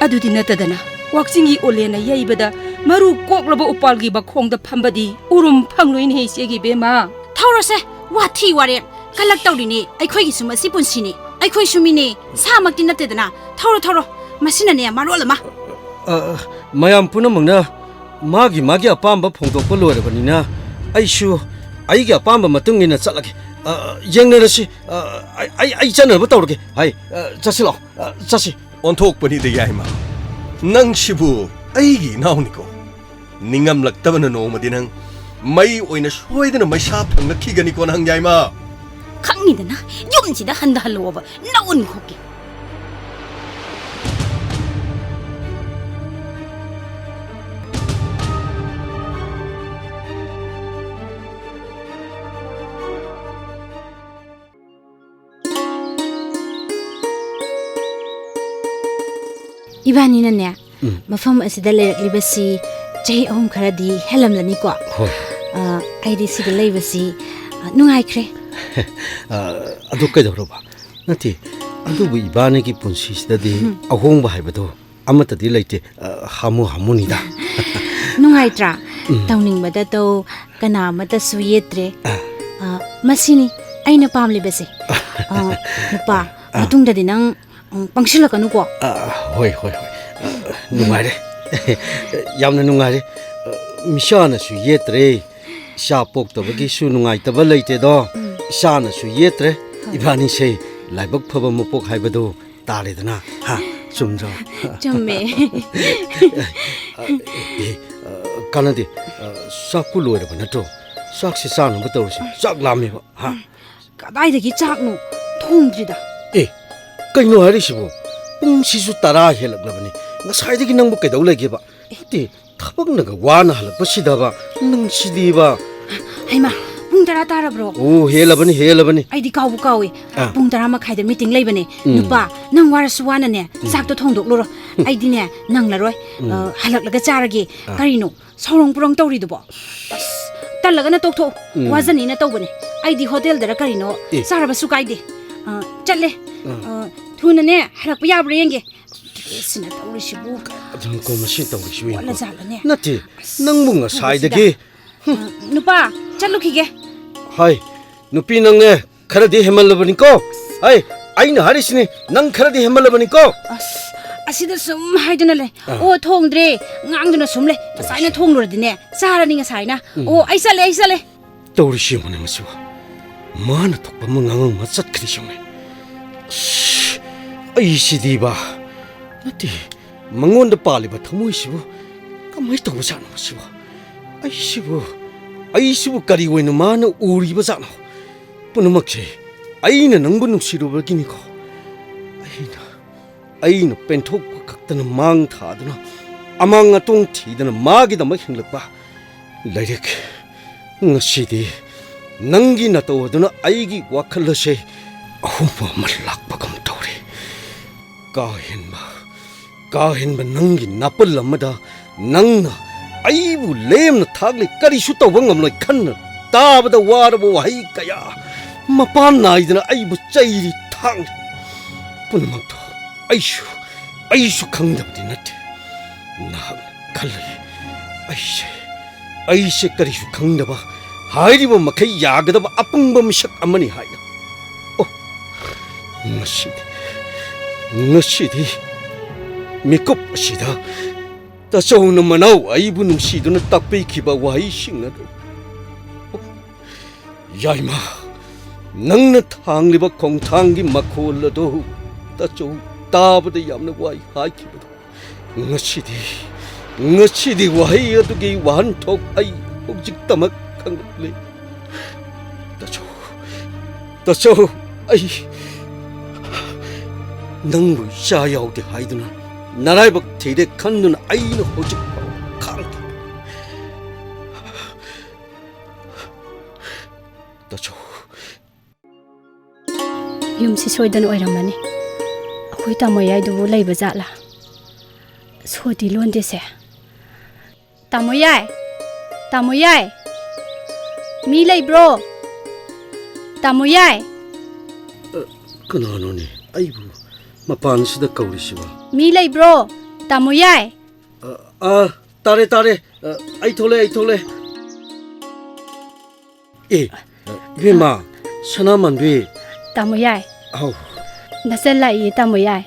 adudi natadana waksingi olena yaibada maru koklaba upalgi bakhongda phambadi urum phangloin he segi bema thorose wathi ware kalak tawdini aikhoi gi sumasi punsini aikhoi sumini samakti natedana thoro masina ne marolama mayam punamangna magi apamba phongdokpa loirabanina aishu aigi apamba matungina chatlake yengnarasi ai chanarba tawrage hai chasilo chasi onthok pani de yaima nang shibu aigi nauniko ningam laktabana no madinang mai oina soidana maisa phanga khigani ko nang yaima khangidana yumsida handa haloba naun khoki Ibani na ne mafam asida leiraklibasi chahi ahum kharadi helamlani ko aidi sida leibasi nungaikre adu kaidoroba nati adubu ibani ki punsi sidadi ahongba haibado amatadi leite hamunida nungaitra tawningbada to kana mata suyetre masini aina pamlibase nupa matungdadi nang pangsilakanu ko hoi nungaire yamna nungaire misana su yetre sha poktabagi su nungai taba leite do shana su yetre ibani sei laibak phaba mopok haibado taredana ha chumjo chumme kanadi sakku loiraba nato sakse sanu batawsi sak lami ba ha kadaidagi chaknu thongdrida kaino harisibo pung sisu tara helaknabani ngasaidagi nangbu kaidau legeba ti thabaknaga wana halakpasidaba nang sidiba haima pung tara tarabro helabani aidi kawu kawi pung tara makhaida meeting leibane nupa nang warasu wana ne sakto thongdokloro aidi ne nang laroi halaklaga charage karino sorong purong tawridubo talaga na tokto wazani na tawbane aidi hotel dara karino saraba sukaide challe thuna ne halakpa yabra yenge sina tawrisibu adun ko masin tawrisibu wala zalane nati nangmunga saidagi nupa chalukhige hai nupi nangne kharadi hemalabani ko hai aina harisini nang kharadi hemalabani ko asida sum haidana le o thongdre ngangduna sumle saina thonglordine sarani nga saina o aisale tawrisi mane masiwa mana thokpa mangang machat khrisong ai sidiba nati mangonda paliba thamoi sibu Kamay to ba sana sibo? Ay sibo kari wai na mana uri ba sana. Punamak siya, ay na nang bunong siro ba gini ko. Ay na pentok ko kakta na mang thada na. Amang atong tida na magi na maghinglag pa. Lairik, ngasidi, nanggi na to na aygi wakala siya. Ako pa malakpa kang tawri. Kahin ba nanggi napalamada nang na aybu lem na thagli kari suta wangam loy kan na tabada warabo wahay kaya mapan na idana aybu chayri thang punamang to aysu kangdabdi nate nahang kalay ayse kari su kangdaba hayriba makay yagadaba apang bamisak amani hayna oh ngasidi mikop asida tasaw na manaw ay bunong sido na takpay kiba wahay singado. Yay ma, nang natang liba kong tangi makola do, tasaw tabada yam na wahay hay kiba do. Ngasidi wahay ato gay wahan tok ay objik tamak kang le. Tasaw ay nang sayaw di hay do na. 나라의 대대 칸눈 아이는 오직 강기 또저 ꯌꯨꯝꯁꯤ ꯁꯣꯏꯗꯅ ꯑꯣꯏꯔꯝꯃꯅꯤ ꯑꯩꯈꯣꯏ ꯇꯥꯃꯣ ꯌꯥꯏꯗꯨꯕꯨ ꯂꯩꯕ ꯖꯥꯠꯂꯥ ꯁꯣꯗꯤ ꯂꯣꯟꯗꯦꯁꯦ ꯇꯥꯃꯣ ꯌꯥꯏ ꯃꯤ ꯂꯩꯕ꯭ꯔꯣ ꯇꯥꯃꯣ ꯌꯥꯏ 그나노니 아이고 마판시다 가우리시와 미 레이브로 타모야이 따레 아이톨레 에 베마 사나만 베 타모야이 아우 나셀라이 타모야이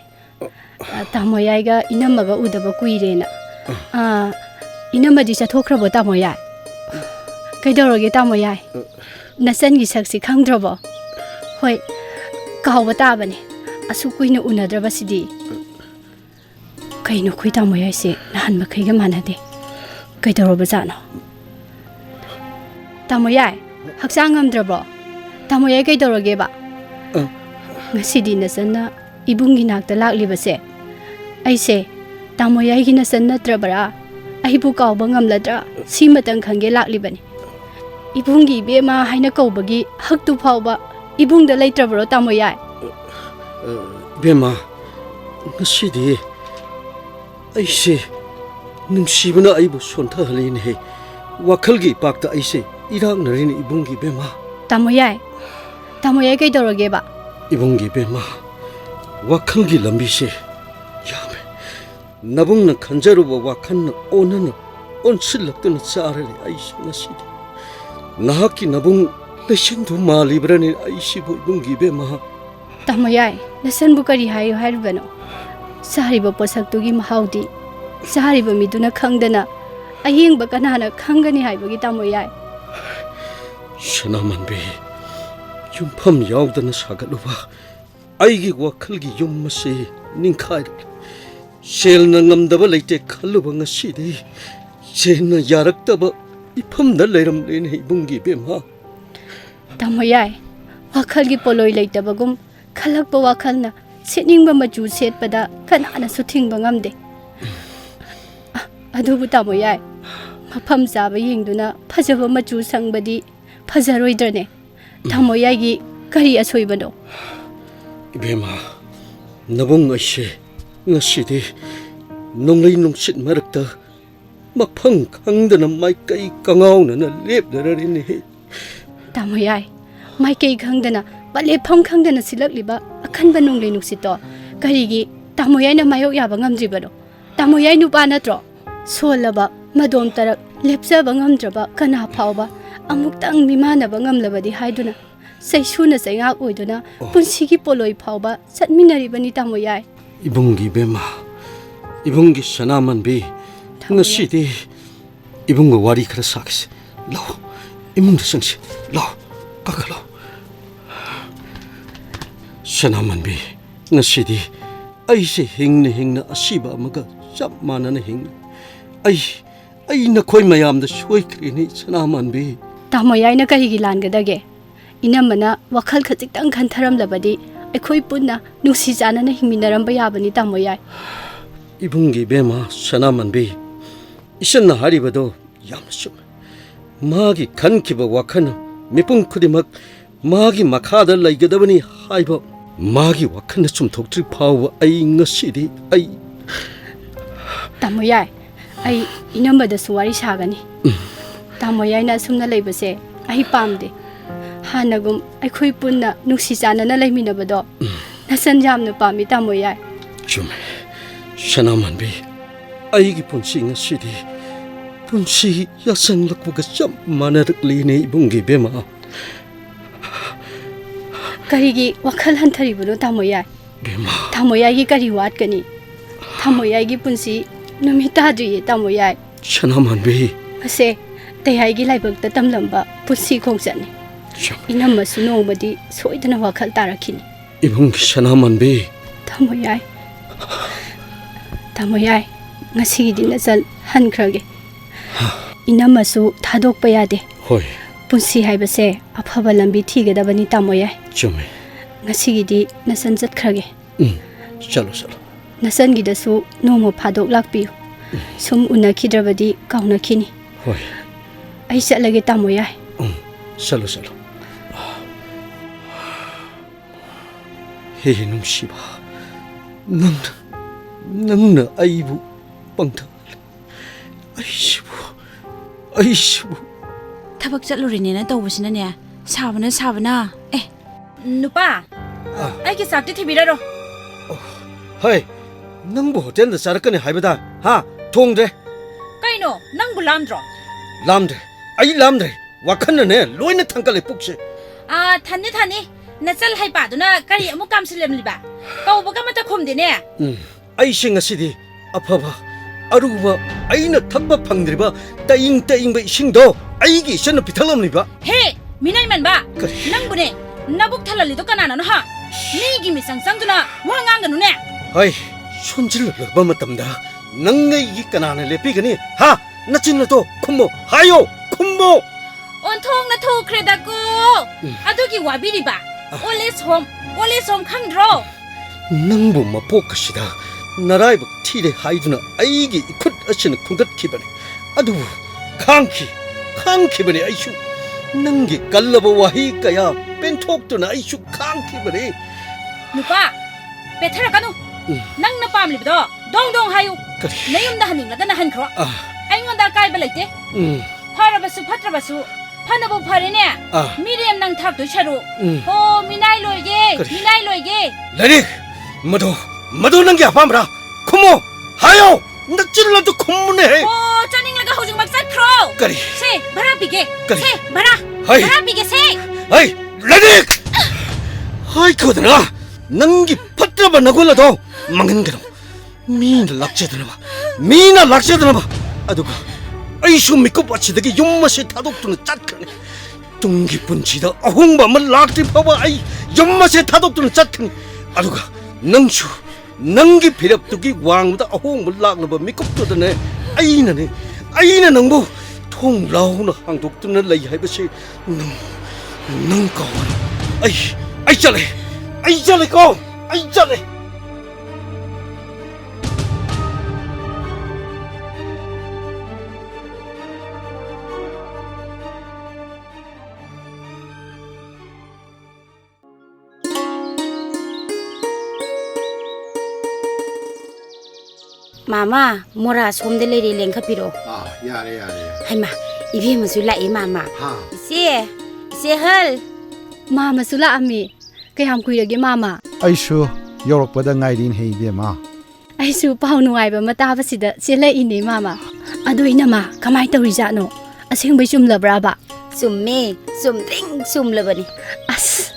타모야이가 이놈마가 우다바 꾸이레나 이놈마디 자토크라보 타모야이 그이더러게 타모야이 나센기 삭시 강드러버 호이 가오바 따바니 asuk kuina unadraba sidi kaino khui tamo yaise nahan makhaiga manade kaidoroba jano tamo yai haksang ngamdrabo tamo yai kaidoroge ba ngasidi nasanna ibungi nakta laklibase aise tamo yai gi nasan natrabara aibu kawba ngamladra simatang khange laklibani ibungi bema haina kawbagi haktu phawba ibungda leitrabro tamo yai 베마 ngasidi aise nungshibana aibu sonta halini he wakhalgi pakta aise irang narini ibungi bema tamoyai kaidoroge ba ibungi bema wakhalgi lambise yame nabungna khanjaruba wakhanna onana onsillaktuna charali aise ngasidi nahaki nabung lesindu malibrani aise ibungi bema tamoyai nasan bukari hayo hairubano sahariba posaktugi mahaudi sahariba miduna khangdana ayengba kanana khangani haibagi tamoyai shanamanbe yumpham yaudana sagaluba aigi wakhalgi yummase ningkhai selna ngamdaba leite khaluba ngasidi sena yaraktaba iphamda leiram lene ibungi bema tamoyai wakhalgi poloi leitabagum khalakpa wakhalna setningba machu setpada kanana suthingba ngamde adubu tamoyai mafam jaba yengduna phajaba machu sangbadi phajaroidrane tamoyai gi kari asoibano ibema nabung aise ngasidi nonglei nungsit marakta mafang khangdana maikai kangauna na lepdararine tamoyai maikai khangdana lepam khangdana silakliba akhanba nonglei nuksito karigi tamoyai na mayok yaba ngamdribano tamoyai nupa natro solaba madom tarak lepjaba ngamdraba kana phawba amuktang mimanaba ngamlabadi haiduna saisuna saingak oiduna punsigi poloi phawba satminaribani tamoyai ibungi bema ibungi sanaman be ngasidi ibungo wari khara sakse lo imung sangse lo kakalo shanamanbi ngasidi aise hingna asiba amaga chap manana hing ai ꯑꯩ ꯅꯈꯣꯏ ꯃꯌꯥꯝꯗ ꯁꯣꯏꯈ꯭ꯔꯦꯅꯦ ꯁꯅꯥꯃꯥꯟꯕꯤ ꯇꯥꯃꯣ ꯌꯥꯏꯅ ꯀꯔꯤꯒꯤ ꯂꯥꯟꯒꯗꯒꯦ ꯏꯅꯝꯃꯅ ꯋꯥꯈꯜ ꯈꯖꯤꯛꯇꯪ ꯈꯟꯊꯔꯝꯂꯕꯗꯤ ꯑꯩꯈꯣꯏ ꯄꯨꯟꯅ ꯅꯨꯡꯁꯤ ꯆꯥꯟꯅꯅ ꯍꯤꯡꯃꯤꯟꯅꯔꯝꯕ ꯌꯥꯕꯅꯤ ꯇꯥꯃꯣ ꯌꯥꯏ ꯏꯕꯨꯡꯒꯤ ꯏꯕꯦꯝꯃ ꯁꯅꯥꯃꯥꯟꯕꯤ ꯏꯆꯟꯅ ꯍꯥꯏꯔꯤꯕꯗꯣ ꯌꯥꯝꯅ ꯆꯨꯝꯃꯦ 마기 간키바 와카는 미풍 쿠디막 마기 마카다 라이게다바니 하이바 마기 와카는 좀 독트리 파워 아이 ngasi디 아이 tamoyai ai inambada suwari sagani tamoyai na sumna leibase ai pamde hanagum ai khoi punna nuksi chanana leiminabado nasan jamna pami tamoyai 주메 샤나만비 아이기 본시 ngasi디 본시 야생락부가 참 마나르리네 이bungi 베마 karigi wakhal hantharibuno tamoyai 베마 tamoyai gi kari watgani tamoyai gi punsi numita juye tamoyai 샤나만비 ase tayai gi laibakta tamlamba punsi khongchani inammasu nongmadi soidana wakhal tarakhini 이bungi 샤나만비 tamoyai tamoyai ngasigidi nasal hankrage inammasu thadokpa yade 호이 punsi haibase afaba lambi thigedabani tamoyai 주메 ngasigidi nasan jatkrage 샬로 샬로 nasangidasu nomo phadok lakpiu sum unakidrabadi kaunakini 호이 ai chatlage tamoyai 샬로 샬로 헤이 놈씨바 넌 아이부 빵타 아이시부 ꯊꯕꯛ ꯆꯠꯂꯨꯔꯤꯅꯦꯅ ꯇꯧꯕꯁꯤꯅꯅꯦ ꯁꯥꯕꯅ ꯁꯥꯕꯅ ꯅꯨꯄꯥ ꯑꯩꯒꯤ ꯆꯥꯛꯇꯤ ꯊꯤꯕꯤꯔꯔꯣ ꯍꯣꯏ ꯅꯪꯕꯨ ꯍꯣꯇꯦꯜꯗ ꯆꯥꯔꯛꯀꯅꯤ ꯍꯥꯏꯕꯗ ꯍꯥ ꯊꯣꯡꯗ꯭ꯔꯦ ꯀꯩꯅꯣ ꯅꯪꯕꯨ ꯂꯥꯝꯗ꯭ꯔꯣ ꯂꯥꯝꯗ꯭ꯔꯦ ꯑꯩ ꯂꯥꯝꯗ꯭ꯔꯦ ꯋꯥꯈꯜꯅꯅꯦ ꯂꯣꯏꯅ ꯊꯥꯡꯀꯠꯂꯦ ꯄꯨꯛꯁꯦ ꯊꯟꯅꯤ ꯅꯆꯜ ꯍꯩꯄꯥꯗꯨꯅ ꯀꯔꯤ ꯑꯃꯨꯛ ꯀꯥꯝꯁꯤꯜꯂꯝꯂꯤꯕ ꯀꯧꯕꯒ ꯑꯃꯠꯇ ꯈꯨꯝꯗꯦꯅꯦ ꯑꯩꯁꯦ ꯉꯁꯤꯗꯤ ꯑꯐꯕ ꯑꯔꯨꯕ ꯑꯩꯅ ꯊꯛꯄ ꯐꯪꯗ꯭ꯔꯤꯕ ꯇꯏꯪꯕ ꯏꯁꯤꯡꯗꯣ ꯑꯩꯒꯤ ꯏꯆꯟꯅ ꯄꯤꯊꯛꯂꯝꯂꯤꯕ ꯍꯦ ꯃꯤꯅꯩ ꯃꯟꯕ ꯀꯔꯤ ꯅꯪꯕꯨꯅꯦ ꯅꯕꯨꯛ ꯊꯜꯍꯜꯂꯤꯗꯣ ꯀꯅꯥꯅꯅꯣ ꯍꯥ ꯃꯤꯒꯤ ꯃꯤꯆꯪ ꯆꯪꯗꯨꯅ ꯋꯥ ꯉꯥꯡꯒꯅꯨꯅꯦ ꯍꯣꯏ ꯁꯣꯟꯖꯤꯜꯂꯛꯂꯕ ꯃꯇꯝꯗ ꯅꯪ ꯑꯩꯒꯤ ꯀꯅꯥꯅ ꯂꯦꯞꯄꯤꯒꯅꯤ ꯍꯥ ꯅꯆꯤꯟꯅꯗꯣ ꯈꯨꯝꯃꯣ ꯍꯥꯏꯌꯣ ꯈꯨꯝꯃꯣ ꯑꯣꯟꯊꯣꯡꯅ ꯊꯣꯛꯈ꯭ꯔꯦꯗꯀꯣ ꯑꯗꯨꯒꯤ ꯋꯥꯕꯤꯔꯤꯕ ꯑꯣꯜ ꯑꯦꯖ ꯍꯣꯝ ꯈꯪꯗ꯭ꯔꯣ ꯅꯪꯕꯨ ꯃꯄꯣꯛꯀꯁꯤꯗ ꯅꯔꯥꯏꯕꯛ ꯊꯤꯔꯦ ꯍꯥꯏꯗꯨꯅ ꯑꯩꯒꯤ 이ꯈꯨꯠ ꯑꯁꯤꯅ ꯈꯨꯡꯒꯠꯈꯤꯕꯅꯤ ꯑꯗꯨꯕꯨ ꯈꯥꯡꯈꯤꯕꯅꯤ ꯑꯩꯁꯨ ꯅꯪꯒꯤ ꯀꯜꯂꯕ ꯋꯥꯍꯩ ꯀꯌꯥ ꯄꯦꯟꯊꯣꯛꯇꯨꯅ ꯑꯩꯁꯨ ꯈꯥꯡꯈꯤꯕꯅꯤ ꯅꯨꯄꯥ ꯄꯦꯊꯔꯛꯀꯅꯨ ꯅꯪꯅ ꯄꯥꯝꯂꯤꯕꯗꯣ ꯗꯣꯡ ꯗꯣꯡ ꯍꯥꯏꯌꯨ ꯅꯌꯨꯝꯗ ꯍꯟꯅꯤꯡꯂꯒꯅ ꯍꯟꯈ꯭ꯔꯣ ꯑꯩꯉꯣꯟꯗ ꯑꯀꯥꯏꯕ ꯂꯩꯇꯦ ꯐꯔꯕꯁꯨ ꯐꯠꯇ꯭ꯔꯕꯁꯨ ꯐꯅꯕꯨ ꯐꯔꯦꯅꯦ ꯃꯤꯔꯦꯝ ꯅꯪ ꯊꯥꯛꯇꯣꯏ ꯁꯔꯨꯛ ꯑꯣ ꯃꯤꯅꯥꯏ ꯂꯣꯏꯒꯦ ꯂꯥꯏꯔꯤꯛ ꯃꯗꯨ ꯅꯪꯒꯤ ꯑꯄꯥꯝꯕꯔꯥ ꯈꯨꯝꯃꯣ ꯍꯥꯏꯌꯣ ꯅꯆꯤꯟꯅꯗꯣ ꯈꯨꯝꯃꯨꯅꯦ ꯑꯣ ꯆꯥꯅꯤꯡꯂꯒ ꯍꯧꯖꯤꯛꯃꯛ ꯆꯠꯈ꯭ꯔꯣ ꯀꯔꯤ ꯁꯦ ꯚꯔꯥ ꯄꯤꯒꯦ ꯀꯔꯤ ꯁꯦ ꯚꯔꯥ ꯄꯤꯒꯦ ꯁꯦ ꯍꯩ ꯂꯥꯏꯔꯤꯛ ꯍꯥꯏꯈꯣꯗꯅ ꯅꯪꯒꯤ ꯐꯠꯇ꯭ꯔꯕ ꯅꯒꯨꯟ ꯑꯗꯣ ꯃꯥꯡꯍꯟꯒꯅꯨ ꯃꯤꯅ ꯂꯥꯛꯆꯗꯅꯕ ꯑꯗꯨꯒ ꯑꯩꯁꯨ ꯃꯤꯀꯨꯞ ꯑꯁꯤꯗꯒꯤ ꯌꯨꯝ ꯑꯁꯤ ꯊꯥꯗꯣꯛꯇꯨꯅ ꯆꯠꯈ꯭ꯔꯅꯤ ꯇꯨꯡꯒꯤ ꯄꯨꯟꯁꯤꯗ ꯑꯍꯣꯡꯕ ꯑꯃ ꯂꯥꯛꯇ꯭ꯔꯤ ꯐꯥꯎꯕ ꯑꯩ ꯌꯨꯝ ꯑꯁꯤ ꯊꯥꯗꯣꯛꯇꯨꯅ ꯆꯠꯈ꯭ꯔꯅꯤ ꯑꯗꯨꯒ ꯅꯪꯁꯨ ꯅꯪꯒꯤ ꯐꯤꯔꯞꯇꯨꯒꯤ ꯋꯥꯡꯃꯗ ꯑꯍꯣꯡꯕ ꯂꯥꯛꯂꯕ ꯃꯤꯀꯨꯞꯇꯨꯗꯅꯦ ꯑꯩꯅ ꯅꯪꯕꯨ ꯊꯣꯡ ꯂꯥꯎꯅ ꯍꯥꯡꯗꯣꯛꯇꯨꯅ ꯂꯩ ꯍꯥꯏꯕꯁꯤ ꯅꯪ ꯀꯥꯎꯒꯅꯨ ꯑꯩ ꯆꯠꯂꯦꯀꯣ ꯑꯩ ꯆꯠꯂꯦ Mama, mora somde lere lengkha piro. yare. Haima, ibe masu la e mama. Ha. Ise hal. mama sula ami kayam kuirage mama ꯑꯩꯁꯨ ꯌꯧꯔꯛꯄꯗ ꯉꯥꯏꯔꯤꯅ ꯍꯦ ꯏꯕꯦꯝꯃ aisu pau nuaiba matabasida chela ine mama adu inama kamai tawrijano asengbai chumlabraba Summe, sumlabani. as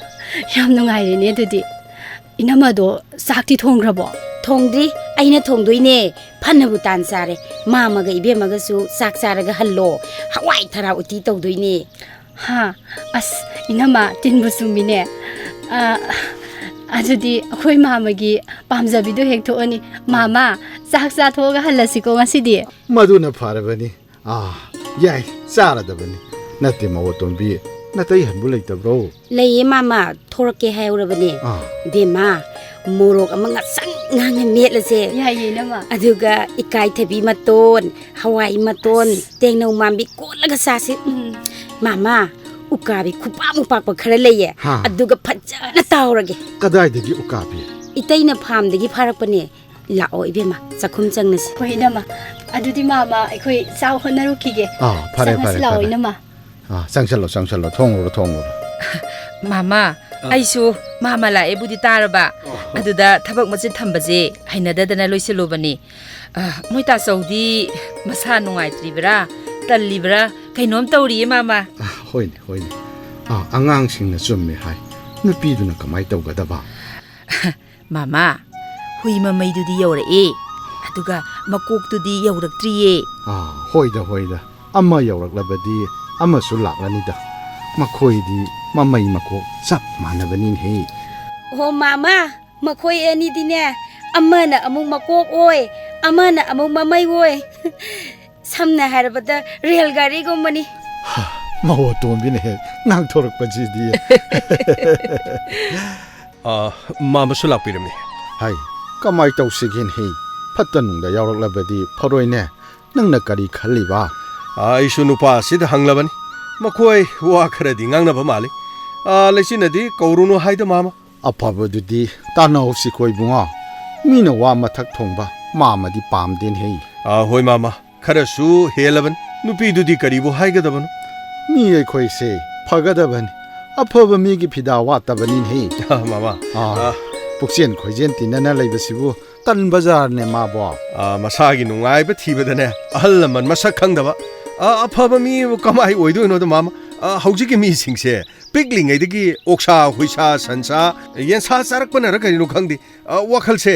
yam nungai ne dudi inama do sakti thongrabo Thongdri, aina thongdoine. Phanabu tan sare. Mama ga ibe maga su sak saraga hallo. Hawai thara uti tawdoine. ha as inama tinbusumine adudi akhoi mama gi pamjabi do hek thoani mama sak sa thoga halasiko ngasidi ꯃꯗꯨꯅ ꯐꯔꯕꯅꯤ ꯌꯥꯏ ꯆꯥꯔꯗꯕꯅꯤ ꯅꯠꯇꯦ ꯃꯋꯣ ꯇꯣꯝꯕꯤ ꯅꯇꯩ ꯍꯟꯕꯨ ꯂꯩꯇꯕ꯭ꯔꯣ ꯂꯩꯌꯦ ꯃꯥꯃꯥ ꯊꯣꯔꯛꯀꯦ ꯍꯥꯏꯍꯧꯔꯕꯅꯦ ꯕꯦꯝꯃ ꯃꯣꯔꯣꯛ ꯑꯃ ꯉꯥꯛꯁꯪ ꯉꯥꯡꯅ ꯃꯦꯠꯂꯁꯦ ꯌꯥꯏꯌꯦ ꯏꯅꯝꯃ ꯑꯗꯨꯒ ꯏꯀꯥꯏꯊꯕꯤ ꯃꯇꯣꯟ ꯍꯋꯥꯏ ꯃꯇꯣꯟ ꯇꯦꯡꯅꯧ ꯃꯥꯟꯕꯤ ꯀꯣꯠꯂꯒ ꯆꯥꯁꯤ ꯃꯥꯃꯥ ꯎꯀꯥꯕꯤ ꯈꯨꯄꯥꯛꯃꯨꯛ ꯄꯥꯛꯄ ꯈꯔ ꯂꯩꯌꯦ ꯑꯗꯨꯒ ꯐꯖꯅ ꯇꯥꯎꯔꯒꯦ ꯀꯗꯥꯏꯗꯒꯤ ꯎꯀꯥꯕꯤ ꯏꯇꯩꯅ ꯐꯥꯝꯗꯒꯤ ꯐꯥꯔꯛꯄꯅꯦ ꯂꯥꯛꯑꯣ ꯏꯕꯦꯝꯃ ꯆꯥꯛꯈꯨꯝ ꯆꯪꯅꯁꯤ ꯍꯣꯏ ꯏꯅꯝꯃ ꯑꯗꯨꯗꯤ ꯃꯥꯃ ꯑꯩꯈꯣꯏ ꯆꯥꯎ ꯍꯣꯠꯅꯔꯨꯈꯤꯒꯦ ꯐꯔꯦ ꯆꯪꯉꯁꯤ ꯐꯔꯦ ꯂꯥꯛꯑꯣ ꯐꯔꯦ ꯏꯅꯝꯃ ꯆꯪꯁꯜꯂꯣ ꯊꯣꯡꯉꯨꯔꯣ ꯃꯥꯃꯥ ꯑꯩꯁꯨ ꯃꯥꯃꯥ ꯂꯥꯛꯑꯦꯕꯨꯗꯤ ꯇꯥꯔꯕ ꯑꯗꯨꯗ ꯊꯕꯛ ꯃꯆꯤꯠ ꯊꯝꯕꯁꯦ ꯍꯩꯅꯗꯗꯅ ꯂꯣꯏꯁꯤꯜꯂꯨꯕꯅꯤ ꯃꯣꯏ ꯇꯥꯆꯧꯗꯤ ꯃꯁꯥ ꯅꯨꯡꯉꯥꯏꯇ꯭ꯔꯤꯕ꯭ꯔꯥ ꯇꯜꯂꯤꯕ꯭ꯔꯥ ꯀꯩꯅꯣꯝ ꯇꯧꯔꯤꯌꯦ ꯃꯥꯃꯥ ꯍꯣꯏꯅꯦ ꯑꯉꯥꯡꯁꯤꯡꯅ ꯆꯨꯝꯃꯦ ꯍꯥꯏ ꯅꯨꯄꯤꯗꯨꯅ ꯀꯃꯥꯏ ꯇꯧꯒꯗꯕ ꯃꯥꯃꯥ ꯍꯨꯏ ꯃꯃꯩꯗꯨꯗꯤ ꯌꯧꯔꯛꯑꯦ ꯑꯗꯨꯒ ꯃꯀꯣꯛꯇꯨꯗꯤ ꯌꯧꯔꯛꯇ꯭ꯔꯤꯌꯦ ꯍꯣꯏꯗ ꯑꯃ ꯌꯧꯔꯛꯂꯕꯗꯤ ꯑꯃꯁꯨ ꯂꯥꯛꯂꯅꯤꯗ ꯃꯈꯣꯏꯗꯤ ꯃꯃꯩ ꯃꯀꯣꯛ ꯆꯞ ꯃꯥꯟꯅꯕꯅꯤꯍꯦ ꯑꯣ ꯃꯥꯃꯥ ꯃꯈꯣꯏ ꯑꯅꯤꯗꯤꯅꯦ ꯑꯃꯅ ꯑꯃꯨꯛ ꯃꯀꯣꯛ ꯑꯣꯏ ꯑꯃꯅ ꯑꯃꯨꯛ ꯃꯃꯩ ꯑꯣꯏ ꯁꯝꯅ ꯍꯥꯏꯔꯕꯗ ꯔꯦꯜ ꯒꯥꯔꯤꯒꯨꯝꯕꯅꯤ ꯃꯋꯣ ꯇꯣꯝꯕꯤꯅ ꯍꯦꯛ ꯉꯥꯡꯊꯣꯔꯛꯄꯁꯤꯗꯤ ꯃꯥꯃꯁꯨ ꯂꯥꯛꯄꯤꯔꯝꯃꯤ ꯍꯥꯏ ꯀꯃꯥꯏ ꯇꯧꯁꯤꯒꯦꯅꯦ ꯐꯠꯇ ꯅꯨꯡꯗ ꯌꯥꯎꯔꯛꯂꯕꯗꯤ ꯐꯔꯣꯏꯅꯦ ꯅꯪꯅ ꯀꯔꯤ ꯈꯜꯂꯤꯕ ꯑꯩꯁꯨ ꯅꯨꯄꯥ ꯑꯁꯤꯗ ꯍꯪꯂꯕꯅꯤ ꯃꯈꯣꯏ ꯋꯥ ꯈꯔꯗꯤ ꯉꯥꯡꯅꯕ ꯃꯥꯜꯂꯤ ꯂꯩꯆꯤꯟꯅꯗꯤ ꯀꯧꯔꯨꯅꯨ ꯍꯥꯏꯗ ꯃꯥꯃ ꯑꯐꯕꯗꯨꯗꯤ ꯇꯥꯟꯅꯧꯁꯤꯀꯣ ꯏꯕꯨꯡꯉꯣ ꯃꯤꯅ ꯋꯥ ꯃꯊꯛ ꯊꯣꯡꯕ ꯃꯥꯃꯗꯤ ꯄꯥꯝꯗꯦꯅꯦ ꯍꯣꯏ ꯃꯥꯃ ꯈꯔꯁꯨ ꯍꯦꯜꯂꯕꯅꯤ ꯅꯨꯄꯤꯗꯨꯗꯤ ꯀꯔꯤꯕꯨ ꯍꯥꯏꯒꯗꯕꯅꯣ ꯃꯤ ꯑꯩꯈꯣꯏꯁꯦ ꯐꯒꯗꯕꯅꯤ ꯑꯐꯕ ꯃꯤꯒꯤ ꯐꯤꯗꯥ ꯋꯥꯠꯇꯕꯅꯤꯅꯦ ꯃꯥꯃ ꯄꯨꯛꯆꯦꯟ ꯈꯣꯏꯖꯦꯟ ꯇꯤꯟꯅꯅ ꯂꯩꯕꯁꯤꯕꯨ ꯇꯟ ꯕꯖꯥꯔꯅꯦ ꯃꯥꯕꯣ ꯃꯁꯥꯒꯤ ꯅꯨꯡꯉꯥꯏꯕ ꯊꯤꯕꯗꯅꯦ ꯑꯍꯜ ꯂꯃꯟ ꯃꯁꯛ ꯈꯪꯗꯕ ꯑꯐꯕ ꯃꯤꯕꯨ ꯀꯃꯥꯏ ꯑꯣꯏꯗꯣꯏꯅꯣꯗ ꯃꯥꯃ ꯍꯧꯖꯤꯛꯀꯤ ꯃꯤꯁꯤꯡꯁꯦ ꯄꯤꯛꯂꯤꯉꯩꯗꯒꯤ ꯑꯣꯛꯁꯥ ꯍꯨꯏꯁꯥ ꯁꯟꯁꯥ ꯌꯦꯟꯁꯥ ꯆꯥꯔꯛꯄꯅꯔ ꯀꯔꯤꯅꯣ ꯈꯪꯗꯦ ꯋꯥꯈꯜꯁꯦ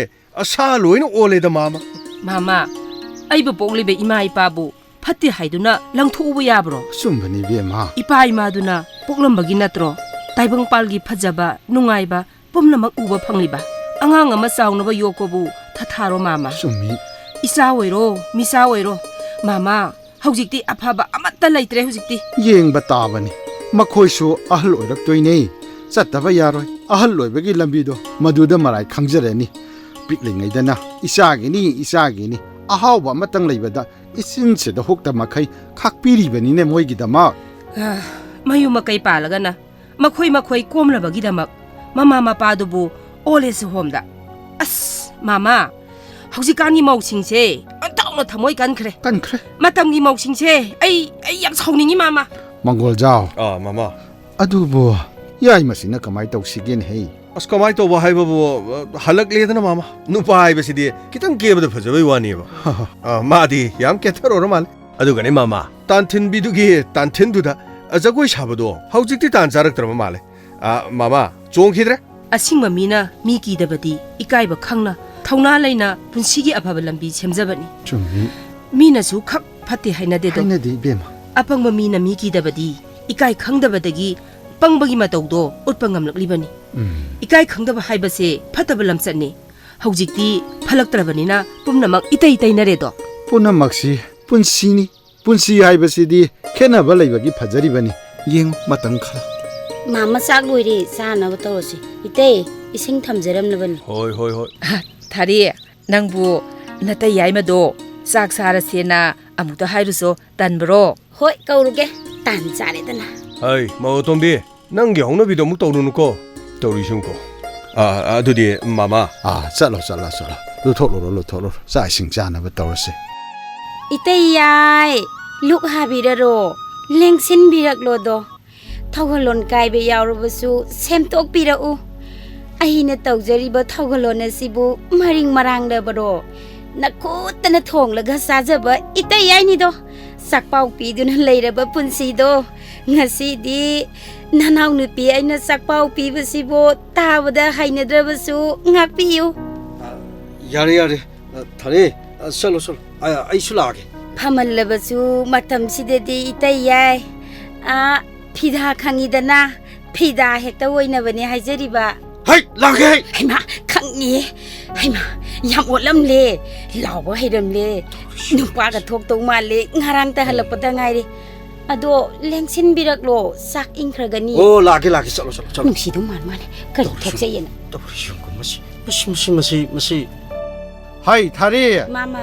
ꯁꯥ ꯂꯣꯏꯅ ꯑꯣꯜꯂꯦꯗ ꯃꯥꯃ ꯃꯥꯃꯥ ꯑꯩꯕꯨ ꯄꯣꯛꯂꯤꯕ ꯏꯃꯥ ꯏꯄꯥꯕꯨ ꯐꯠꯇꯦ ꯍꯥꯏꯗꯨꯅ ꯂꯪꯊꯣꯛꯎꯕ ꯌꯥꯕ꯭ꯔꯣ ꯆꯨꯝꯕꯅꯤ ꯏꯕꯦꯝꯃ ꯏꯄꯥ ꯏꯃꯥꯗꯨꯅ ꯄꯣꯛꯂꯝꯕꯒꯤ ꯅꯠꯇ꯭ꯔꯣ ꯇꯥꯏꯕꯪꯄꯥꯜꯒꯤ ꯐꯖꯕ ꯅꯨꯡꯉꯥꯏꯕ ꯄꯨꯝꯅꯃꯛ ꯎꯕ ꯐꯪꯂꯤꯕ ꯑꯉꯥꯡ ꯑꯃ ꯆꯥꯎꯅꯕ ꯌꯣꯛꯄꯕꯨ ꯊꯥꯊꯥꯔꯣ ꯃꯥꯃꯥ ꯆꯨꯝꯃꯤ ꯏꯆꯥ ꯑꯣꯏꯔꯣ ꯃꯤꯆꯥ ꯑꯣꯏꯔꯣ ꯃꯥꯃꯥ ꯍꯧꯖꯤꯛꯇꯤ ꯑꯐꯕ ꯑꯃꯠꯇ ꯂꯩꯇ꯭ꯔꯦ ꯍꯧꯖꯤꯛꯇꯤ ꯌꯦꯡꯕ ꯇꯥꯕꯅꯤ ꯃꯈꯣꯏꯁꯨ ꯑꯍꯜ ꯑꯣꯏꯔꯛꯇꯣꯏꯅꯦ ꯆꯠꯇꯕ ꯌꯥꯔꯣꯏ ꯑꯍꯜ ꯑꯣꯏꯕꯒꯤ ꯂꯝꯕꯤꯗꯣ ꯃꯗꯨꯗ ꯃꯔꯥꯏ ꯈꯪꯖꯔꯅꯤ ꯄꯤꯛꯂꯤꯉꯩꯗꯅ ꯏꯆꯥꯒꯤꯅꯤ ꯑꯍꯥꯎꯕ ꯑꯃꯇꯪ ꯂꯩꯕꯗ ꯏꯆꯤꯟꯁꯤꯗ ꯍꯨꯛꯇ ꯃꯈꯩ ꯈꯥꯛꯄꯤꯔꯤꯕꯅꯤꯅꯦ ꯃꯣꯏꯒꯤꯗꯃꯛ ꯃꯌꯨꯝ ꯃꯀꯩ ꯄꯥꯜꯂꯒꯅ ꯃꯈꯣꯏ ꯀꯣꯝꯂꯕꯒꯤꯗꯃꯛ ꯃꯃꯥ ꯃꯄꯥꯗꯨꯕꯨ ꯑꯣꯜꯦꯖ ꯍꯣꯝꯗ ꯑꯁ ꯃꯥꯃꯥ ꯍꯧꯖꯤꯛꯀꯥꯟꯒꯤ ꯃꯧꯁꯤꯡꯁꯦ ꯑꯟꯊꯣꯛꯅ ꯊꯃꯣꯏ ꯀꯟꯈ꯭ꯔꯦ ꯃꯇꯝꯒꯤ ꯃꯧꯁꯤꯡꯁꯦ ꯑꯩ ꯌꯥꯝ ꯁꯥꯎꯅꯤꯡꯉꯤ ꯃꯥꯃꯥ ꯃꯪꯒꯣꯜꯖꯥꯎ ꯃꯥꯃꯥ ꯑꯗꯨꯕꯨ ꯌꯥꯏꯃꯁꯤꯅ ꯀꯃꯥꯏ ꯇꯧꯁꯤꯒꯦꯅꯦ ꯍꯦ ꯑꯁ ꯀꯃꯥꯏ ꯇꯧꯕ ꯍꯥꯏꯕꯕꯨ ꯍꯜꯂꯛꯂꯦꯗꯅ ꯃꯥꯃ ꯅꯨꯄꯥ ꯍꯥꯏꯕꯁꯤꯗꯤ ꯈꯤꯇꯪ ꯀꯦꯕꯗ ꯐꯖꯕꯩ ꯋꯥꯅꯦꯕ ꯃꯥꯗꯤ ꯌꯥꯝ ꯀꯦꯊꯔꯣꯔ ꯃꯥꯜꯂꯦ ꯑꯗꯨꯒꯅꯦ ꯃꯥꯃꯥ ꯇꯥꯟꯊꯤꯟꯕꯤꯗꯨꯒꯤ ꯇꯥꯟꯊꯤꯟꯗꯨꯗ ꯖꯒꯣꯏ ꯁꯥꯕꯗꯣ ꯍꯧꯖꯤꯛꯇꯤ ꯇꯥꯟ ꯆꯥꯔꯛꯇ꯭ꯔꯕ ꯃꯥꯜꯂꯦ ꯃꯥꯃꯥ ꯆꯣꯡꯈꯤꯗ꯭ꯔꯦ ꯑꯁꯤꯡꯕ ꯃꯤꯅ ꯃꯤ ꯀꯤꯗꯕꯗꯤ ꯏꯀꯥꯏꯕ ꯈꯪꯅ ꯊꯧꯅꯥ ꯂꯩꯅ ꯄꯨꯟꯁꯤꯒꯤ ꯑꯐꯕ ꯂꯝꯕꯤ ꯁꯦꯝꯖꯕꯅꯤ ꯆꯨꯝꯃꯤ ꯃꯤꯅꯁꯨ ꯈꯛ ꯐꯠꯇꯦ ꯍꯥꯏꯅꯗꯦꯗꯣ ꯍꯥꯏꯅꯗꯦ ꯏꯕꯦꯝꯃ ꯑꯄꯪꯕ ꯃꯤꯅ ꯃꯤ ꯀꯤꯗꯕꯗꯤ ꯏꯀꯥꯏ ꯈꯪꯗꯕꯗꯒꯤ ꯄꯪꯕꯒꯤ ꯃꯇꯧꯗꯣ ꯎꯠꯄ ꯉꯝꯂꯛꯂꯤꯕꯅꯤ ꯏꯀꯥꯏ ꯈꯪꯗꯕ ꯍꯥꯏꯕꯁꯦ ꯐꯠꯇꯕ ꯂꯝꯆꯠꯅꯤ ꯍꯧꯖꯤꯛꯇꯤ ꯐꯠꯂꯛꯇ꯭ꯔꯕꯅꯤ나 ꯄꯨꯝꯅꯃꯛ ꯏꯇꯩ ꯇꯩꯅꯔꯦꯗꯣ ꯄꯨꯝꯅꯃꯛꯁꯤ ꯄꯨꯟꯁꯤꯅꯤ ꯄꯨꯟꯁꯤ ꯍꯥꯏꯕꯁꯤꯗꯤ ꯈꯦꯠꯅꯕ ꯂꯩꯕꯒꯤ ꯐꯖꯔꯤꯕꯅꯤ ꯌꯦꯡꯉꯨ ꯃꯇꯝ ꯈꯔ ꯃꯥꯃ ꯆꯥꯛ ꯂꯣꯏꯔꯦ ꯆꯥꯅꯕ ꯇꯧꯔꯁꯤ ꯏꯇꯩ ꯏꯁꯤꯡ ꯊꯝꯖꯔꯝꯂꯕꯅꯤ ꯍꯣꯏ ꯊꯥꯔꯤ ꯅꯪꯕꯨ ꯅꯇꯩ ꯌꯥꯏꯃꯗꯣ ꯆꯥꯛ ꯆꯥꯔꯁꯦꯅ ꯑꯃꯨꯛꯇ ꯍꯥꯏꯔꯨꯁꯣ ꯇꯟꯕ꯭ꯔꯣ ꯍꯣꯏ ꯀꯧꯔꯨꯒꯦ ꯇꯥꯟ ꯆꯥꯔꯦꯗꯅ ꯍꯩ ꯃꯧ ꯇꯣꯝꯕꯤ ꯅꯪꯒꯤ ꯍꯧꯅꯕꯤꯗꯣ ꯑꯃꯨꯛ ꯇꯧꯔꯨꯅꯨꯀꯣ ꯇꯧꯔꯤꯁꯨꯀꯣ ꯑꯗꯨꯗꯤ ꯃꯥꯃꯥ ꯆꯠꯂꯣ ꯂꯨꯊꯣꯛꯂꯨꯔꯣ ꯆꯥꯛ ꯏꯁꯤꯡ ꯆꯥꯅꯕ ꯇꯧꯔꯁꯦ 이때 야이 룩하비라로 랭신비락로도 ꯊꯧꯒꯜꯂꯣꯟ ꯀꯥꯏꯕ ꯌꯥꯎꯔꯕꯁꯨ ꯁꯦꯝꯗꯣꯛꯄꯤꯔꯛꯎ ꯑꯩꯅ ꯇꯧꯖꯔꯤꯕ ꯊꯧꯒꯜꯂꯣꯟ ꯑꯁꯤꯕꯨ ꯃꯔꯤꯡ ꯃꯔꯥꯡꯗꯕꯔꯣ ꯅꯈꯨꯠꯇꯅ ꯊꯣꯡꯂꯒ ꯆꯥꯖꯕ 이때 야이니ꯗꯣ ꯆꯥꯛꯄꯥꯎ ꯄꯤꯗꯨꯅ ꯂꯩꯔꯕ ꯄꯨꯟꯁꯤꯗꯣ ꯉꯁꯤꯗꯤ ꯅꯅꯥꯎ ꯅꯨꯄꯤ ꯑꯩꯅ ꯆꯥꯛꯄꯥꯎ ꯄꯤꯕꯁꯤꯕꯨ ꯇꯥꯕꯗ ꯍꯩꯅꯗ꯭ꯔꯕꯁꯨ ꯉꯥꯛꯄꯤꯌꯨ ꯌꯥꯔꯦ ꯊꯥꯔꯦ ꯆꯠꯂꯣ ꯑꯩꯁꯨ ꯂꯥꯛꯑꯒꯦ ꯐꯃꯜꯂꯕꯁꯨ ꯃꯇꯝꯁꯤꯗꯗꯤ 이때 야이 피다 ꯈꯪꯉꯤꯗꯅ 피다 ꯍꯦꯛꯇ ꯑꯣꯏꯅꯕꯅꯦ ꯍꯥꯏꯖꯔꯤꯕ ꯍꯩ ꯂꯥꯛꯒꯦ ꯍꯩꯃꯥ ꯈꯪꯉꯤꯌꯦ ꯍꯩꯃꯥ ยามอดลำเลเหล่าบ่ให้ดำเลนุปากระทบตรงมาเลยงารางแต่หันหลับปะตะไงดิอะโดเลงสินบิรักโลซักอิงครกะนี่ โอ้ลากิchalo chalo นุ่งสีดุมันมาเนี่ยกะลิทอกเสียนะ ตบชิงก็มาสิ ให้ทารี มามา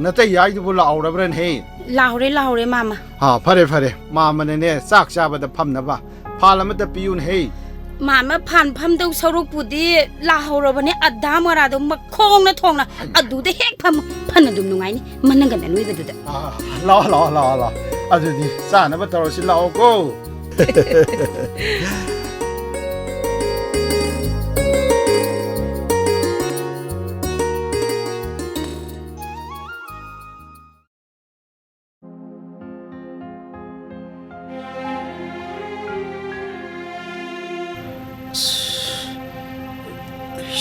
นั่นแต่ยายดูบุลเอาระเบิดเฮ เล่าเลยมามา พะเรมามันเนี่ยซากชาบัดพัมนะบ่พาละมันจะปิยุนเฮ มามาผ่านพัมดูสรุปปุดีลาเราบันนี้อัดดามราดมาโค้งนะทองนะอัดดูได้เฮกพันนะดูนุ่งไงนี่มันนั่งกันแต่นุ่ยไปดูเด้อ รออะดูดิซานะบ่ตรอสิลาโอโก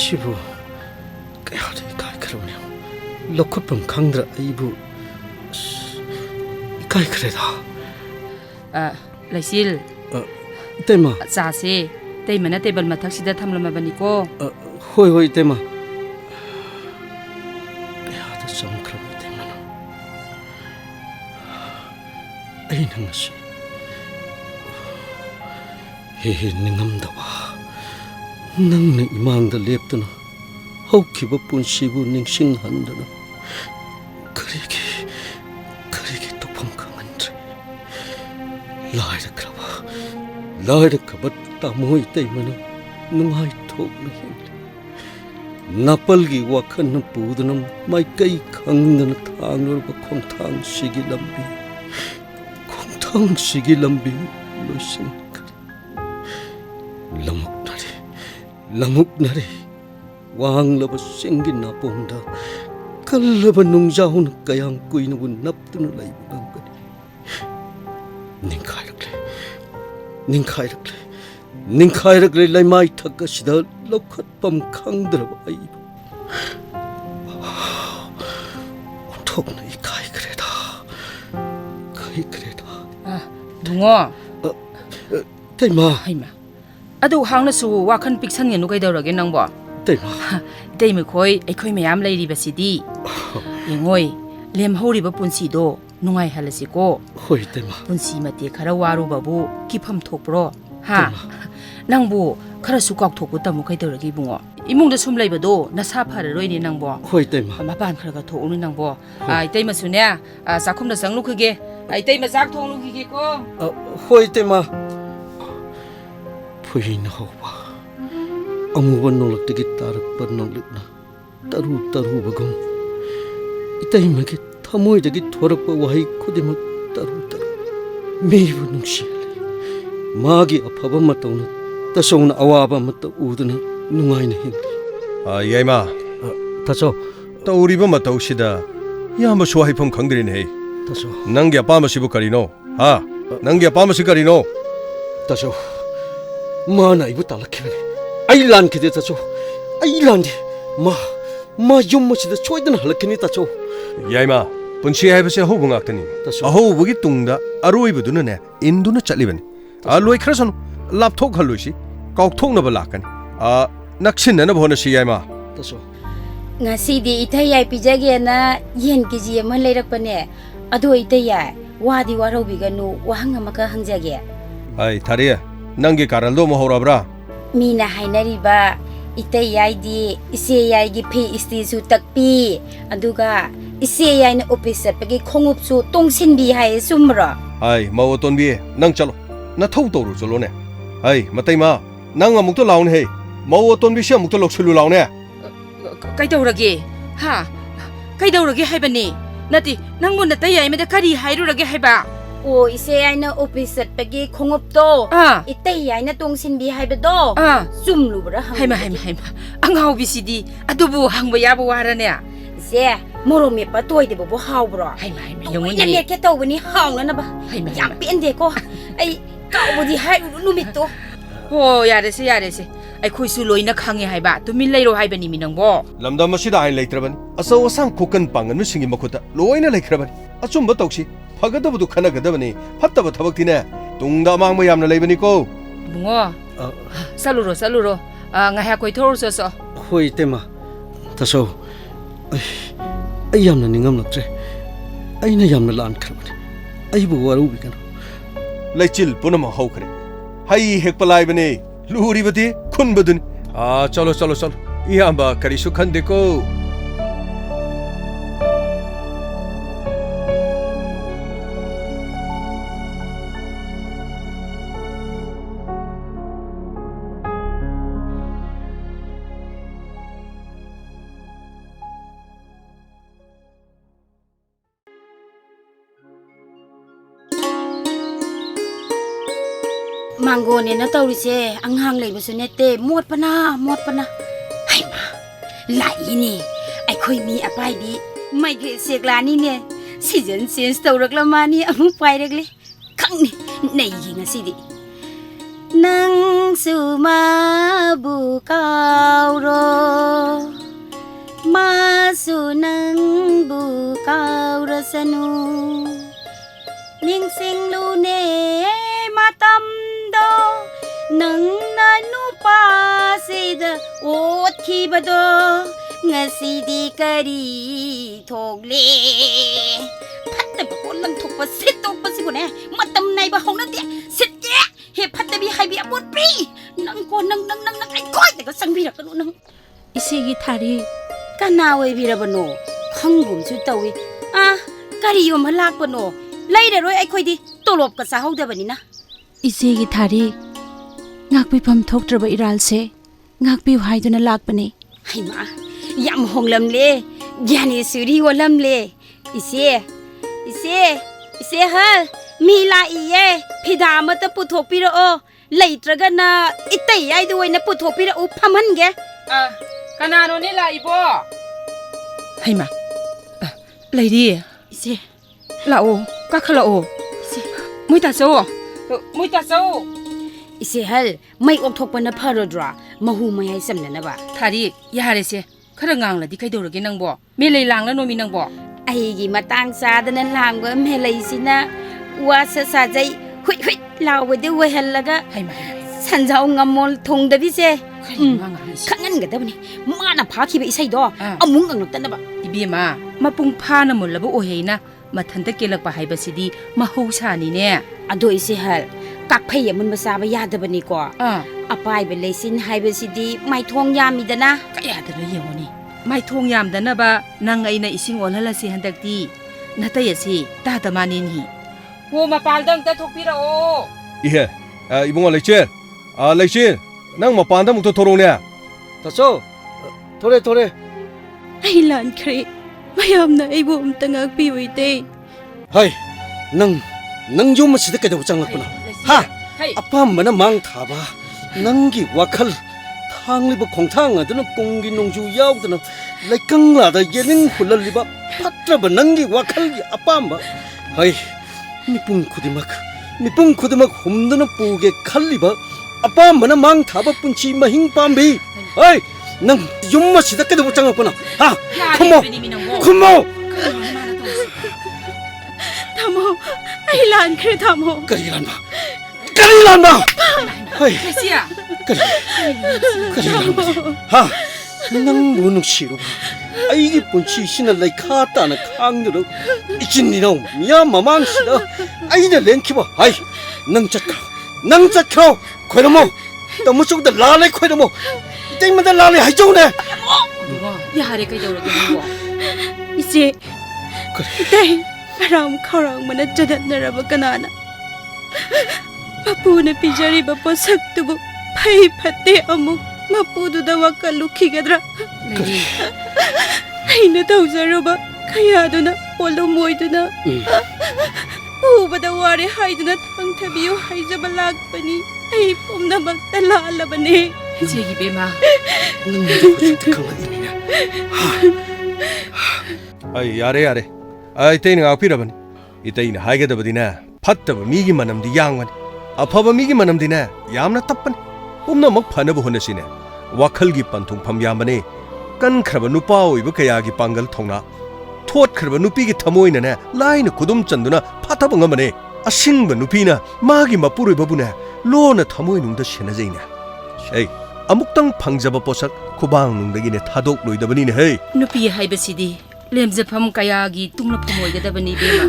시부 깨야돼 가이 그러냐 럭컷밤 강드라 이부 가이 그래다 ไลซิล 때마 ซาเซเตยมันนะเตบันมาทักซิดาทำละมาบันิโก 호이 때마 깨야돼 좀 그러고 때마나 에이는 것이 능함다와 낭내 이망다 랩드나 하우키바 뿐시부 닝싱한다나 그리기 또펑 강한데 라이르크바 따모이 때문에 능하이 톡나 힘들 나빨기 와칸나 부드는 마이까이 강는 탕을 봐 콩탕시기 람비 로신 lamuk nari wang laba singin na ponda kalaba nung jahon kayang kuy na nap na lay bunang kani ningkai ragle lay mai thakka sida lokhat pam khang draba ai thok na ikai kreda 둥어 taima 하이마 아도 항나수 와칸 픽산게 누가 이더라게 낭보 taima 데이미 코이 에코이 매암 레이리바시디 잉오이 렘호리바 뿐시도 누가이 할라시고 hoi taima 뿐시 마티 카라 와루바부 기팜 톡브로 하 낭보 카라수 꽉 톡고 따무 가이더라게 붕어 이몽도 숨 레이바도 나사 파르로이니 낭보 hoi taima 마반 카라가 톡오는 낭보 이때이마수네 사콤다 상루 크게 이때이마 싹 통루 크게고 hoi taima Puhin hawa amuwan nolak tigi tarak par nolak na taru bagong itay magi tamoy dagi thorak pa wahay kudimak taru mewa nung siyali magi apaba mataw na tasong na awaba mataw udana nungay na hindi 야이마 taso 떠오리바 마타우시다 야마 소하이펑 강드리네 taso 난게 아빠마시부 가리노 난게 아빠마시 가리노 taso mana ibu talak kibane ailan kide taso ailan di ma yum masida choidan halakhini taso 야이마 bunchi 하이버세 호붕 악더니 taso 아호부기 뚱다 아로이부두는 인두는 짤리버니 로이 크라선 랍톡 할로시 ቃ옥톡나바 라카니 낙신나나 보너시 야이마 taso ngasi itay ay pijage na yen kiji man leirakpane ado itay ay wadi warobi ganu wahang maka hangjage 아이 다리야 난게 가랄도 모호라브라 mina hainariba itay ay di ise ay gi phi istisu takpi aduga ise ay na office pagi khongupsu tongsinbi hai sumra 아이 마오톤비 낭 짤로 나 타우도로 졸로네 아이 마타이마 낭 아묵도 라오네 헤이 마오톤비 시 아묵도 럭술로 라오네 가이더라게 하 가이더라게 하이바니 나티 낭문 나타야 이메다 카리 하이루라게 하이바 o ise ay na office pagi khongupto itay ay na tongsinbi hai bedo sumlu bra 하이마 앙하오비시디 아두부 항바 야부 와라네 ise moromi pa toy de bo haw bro 하이마 yung 영원히 ne ke taw ni haw na ba 하이마 yam pen de ko ay kaubudi hai lumito 호 야레세 아이코이수 로이나 강해 하이바 두민 레이로 하이바니 미능보 람담마시다 아인 레이트라바니 아서 어상 코칸 방은 미싱이 먹고다 로이나 레이크라바니 아좀 뭐떡시 파가다부도 카나가다바니 팟다바 타박티네 뚱다망모 얌나 레이바니고 붕어 살루로 ngaha koi thor so hoi tema taso ai yamna ningam laktre aina yamna lan khrabani ai bu waru bi kan leichil punama haukhre hai hek palai bane luri bati khun badun chalo chalo chalo iyamba kari su khande ko mango ne na tawrise anghang leibasu nete motpana hai ma lai ni ai khoi mi apai bi mai ge seklani ne season change tawrakla mani amu pai rakle khang ni nei gi ngasi di nang su ma bu kaw ro ma su nang bu kaw ra sanu ning sing lu ne matam nang na nupa sida ot khibado ngasi di kari thogle phatta ba kolam thokpa setokpa sigone matam nai ba hongna de sitje he phatta bi hai bi apot pri nang ko nang ai koi da sangbi ra kanu nang ise gi thari kana wei bi ra bano khangum chu tawi kari yom halak bano laida roi ai khoi di tolop ka sa hauda bani na ise gi thari ngakpifam thoktraba iralse ngakpiu haiduna lakpane haima yam honglamle gyani suri wolamle ise hal mila iye phida mata puthopira o leitraga na itai ai du oina puthopira u phamhange kanano ne la ibo haima leidi ise lao kakhalao muita so ise hal mai okthokpana pharodra mahu mayai samnana ba thari yare se khara ngangla di kaidorage nangbo me lei langla nomi nangbo aigi matang sadana langba me leisina wa sa sajai hui lawde we hallaga haima sanjau ngamol thongdabi se khangan gadabni mana phakhiba isai do amung angnokta ba ibema mapung phana mullaba oheina mathanta kelakpa haibasidi mahousa ni ne ado ise hal kakphai amun basaba yadabani ko apai be leisin haibasidi maithong yamidana kayadana yengoni maithong yamdana ba nang aina ising olhalasi handakti natayasi tadamanini ho mapaldam ta thokpira o ihe ibunga leichil nang mapanda mukto thorone taso thore ai lan khre mayamna aibu umta ngakpi uite hai nang yum masida kaidaw changlakpana ha apamana mang thaba nangi wakhal thangliba khongthang aduna konggi nongju yaudana laikangla da yening hulaliba patraba nangi wakhal gi apamba hai mipung khudimak humdana puge khalliba apamana mang thaba punchi mahing pambi hai nang yum masida kaidaw changlakpana ha khumo thamo ai lan khre thamo kari lan ba hai sia kari lan ba ha nang bu nuksiru ai gi punchi sina lai kha ta na khang du ichin ni no miya mamang sida ai da lenki ba hai nang chatkho khoiramo tamusuk da la lai khoiramo teng ma da la lai hai chau ne yare kaidorage nangbo ise dai aram kharang mana jadatnaraba kanana mapuna pijariba posaktubu phai phatte amuk mapududa wakalukhigadra aina tawjaruba khayaduna polomoiduna ubada ware haiduna thangthabiyu haijaba lakpani ai pumnamakta lalabane chegi bema ai yare ai tein ngapirabani itein haigadabadina phattaba migi manamdi yangwani afaba migi manamdina yamna tappani pumnamak phanabu honasine wakhalgi panthung pham yambane kan khraba nupa oiba kayagi pangal thongna thot khraba nupi gi thamoina ne laina kudum chanduna phathaba ngamane asingba nupina magi mapuroi babuna lona thamoi nungda senajaina ei ꯑꯃꯨꯛꯇꯪ ꯐꯪꯖꯕ ꯄꯣꯠꯁꯛ ꯈꯨꯕꯥꯡꯅꯨꯡꯗꯒꯤꯅꯦ ꯊꯥꯗꯣꯛꯂꯣꯏꯗꯕꯅꯤꯅꯦ ꯍꯦ ꯅꯨꯄꯤ ꯍꯥꯏꯕꯁꯤꯗꯤ ꯂꯦꯝꯖꯐꯝ ꯀꯌꯥꯒꯤ ꯇꯨꯡꯂꯐꯝ ꯑꯣꯏꯒꯗꯕꯅꯤ ꯕꯦꯝꯃ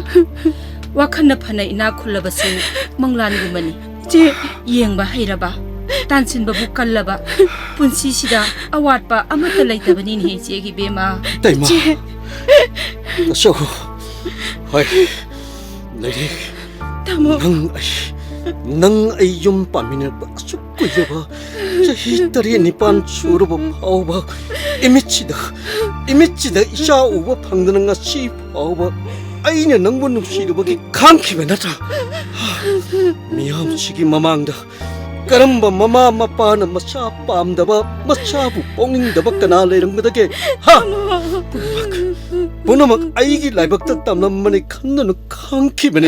ꯋꯥꯈꯟꯅ ꯐꯅ ꯏꯅꯥꯛ ꯈꯨꯜꯂꯕꯁꯨ ꯃꯪꯂꯥꯟꯒꯨꯝꯕꯅꯤ ꯌꯦꯡꯕ ꯍꯩꯔꯕ ꯇꯥꯟꯁꯤꯟꯕꯕꯨ ꯀꯜꯂꯕ ꯄꯨꯟꯁꯤꯁꯤꯗ ꯑꯋꯥꯠꯄ ꯑꯃꯠꯇ ꯂꯩꯇꯕꯅꯤꯅꯦ ꯏꯆꯦꯒꯤ ꯕꯦꯝꯃ ꯇꯩꯃ ꯇꯁꯣ ꯍꯣꯏ ꯂꯩꯔꯤ ꯅꯪ ꯑꯩ ꯌꯨꯝ ꯄꯥꯟꯃꯤꯟꯅꯔꯛꯄ ꯑꯁꯨꯛ ꯀꯨꯏꯔꯕ ꯆꯍꯤ 7-9 ꯁꯨꯔꯕ ꯐꯥꯎꯕ 이미치다 이샤 우버 방드는 것이 파우버 아이는 낭본 눕시르버기 감키베 나타 미함치기 마망다 까름바 마마 마빠는 마차 빰다바 마차부 뽕닝다바 까나레랑 거다게 하 보나막 아이기 라이박다 땀남만이 칸나는 감키베네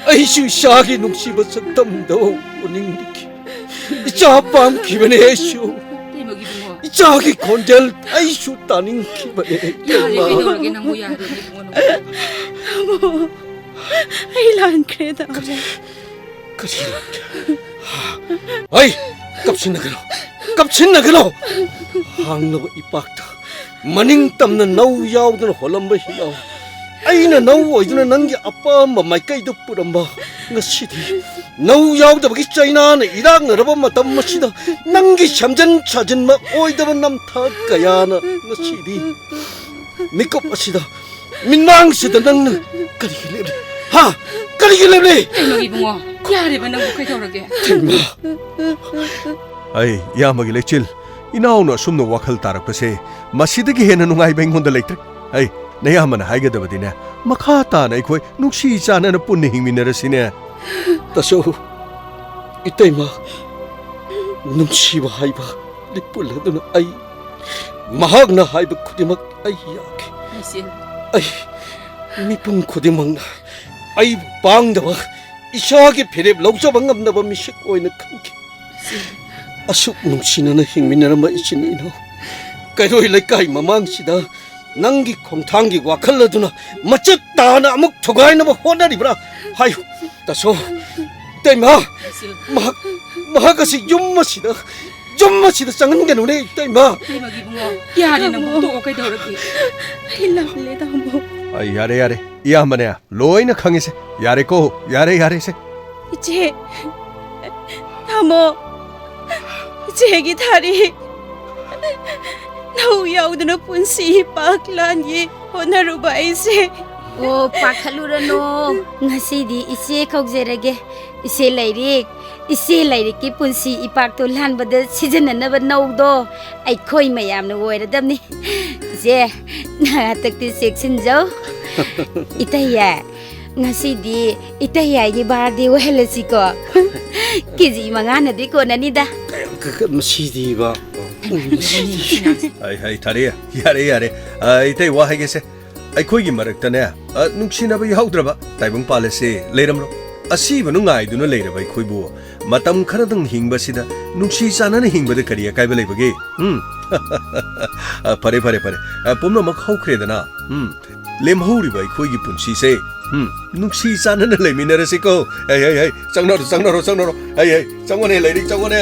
아이슈 샤기 눕시버 석담도 오닝디키 이차 빰키베네 아이슈 자기 건절 아이슈 따닝 키바네 야레 낭보 야레 amo ailan kreda 그리 아이 깝친나그로 항너버 이빡다 마닝 땀는 나우 야우드는 홀람버 히야우 아이나 나우 어이드는 난게 아빠 엄마 마이까이도 뿌람바 ngasi디 나우 야우드버기 짜이나네 이랑 너러버 마땀 마시다 난게 참전 찾은 마 오이드버 남타까야나 ngasi디 미kop마시다 민낭시다 난 까리길레 하 까리길레 대목이 붕어 야레 낭보 카이도르게 ai yamagi lechil inauna sumno wakhal tarakpase masidagi hena nungai bengonda leitre ai nayamana haigadabadine makha ta nai khoi nungsi chana na punni hingminarasine taso itaima nungsiba haiba lipuladuna ai mahagna haiba khudimak ai yake ai mipung khudimangna ai bangdaba 이샤게 베레 럭저방 감나바 미식 오이나 칸키 아숙 뭉치나나 힝미나마 이치니노 까이로이 레까이 마망시다 낭기 콩탕기 와칼라두나 마쳤다나 아묵 토가이나마 호나리브라 하유 다소 때마 마하가시 좀마시다 쌍은게 노래 때마 대목이 붕어 야레 낭보 또 카이도르게 ailan amo ai yare iyamane loina khangise yare ko yare se 이제 amo 이제기 다리 나우 야우드나 punsi paklanyi honaruba ise o pakhalurano ngasidi ise khaujerage ise lairik ki punsi ipak to lanbada sijananaba naudo ai khoi mayamna oiradamni je na takti section jo itaya ngasidi itaya gi birthday ohelasiko kiji mangana di ko nanida masidiba ai tare yare itai wa haigese ai khoi gi maraktane nungsinaba yaudraba taibung palese leiramro asiba nungai duna leiraba ai khoibu matam kharadang hingbasida nungsi chanana hingbada kariya kaiba leibage pare pomna mak haukredana lemhuriba ai khoi gi punsi se nungsi chanana leiminarasiko ai changnaro ai changone leirik changone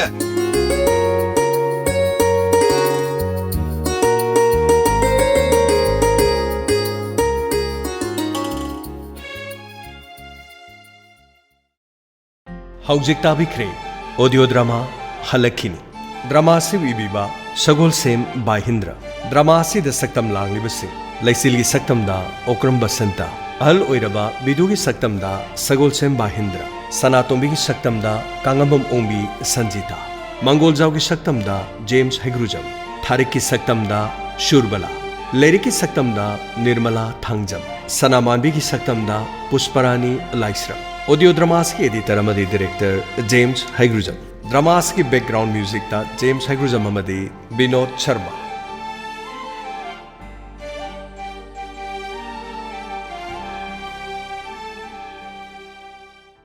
Haujik tabikre audio drama Hallakhini drama se ibiba Sagol Sem Bahindra drama se da saktam langlibase laisilgi saktam da Okram Basanta ahal oiraba bidugi saktam da Sagol Sem Bahindra Sanatombi gi saktam da Kangambam Ongbi Sanjita Mangoljau gi saktam da James Hegrujam Tharik ki saktam da Shurbala Lyric ki saktam da Nirmala Thangjam Sanamanbi gi saktam da Pushparani Laisram Audio dramas ki editor amadi director James Hegrujam dramas ki background music ta James Hegrujam amadi Binod Sharma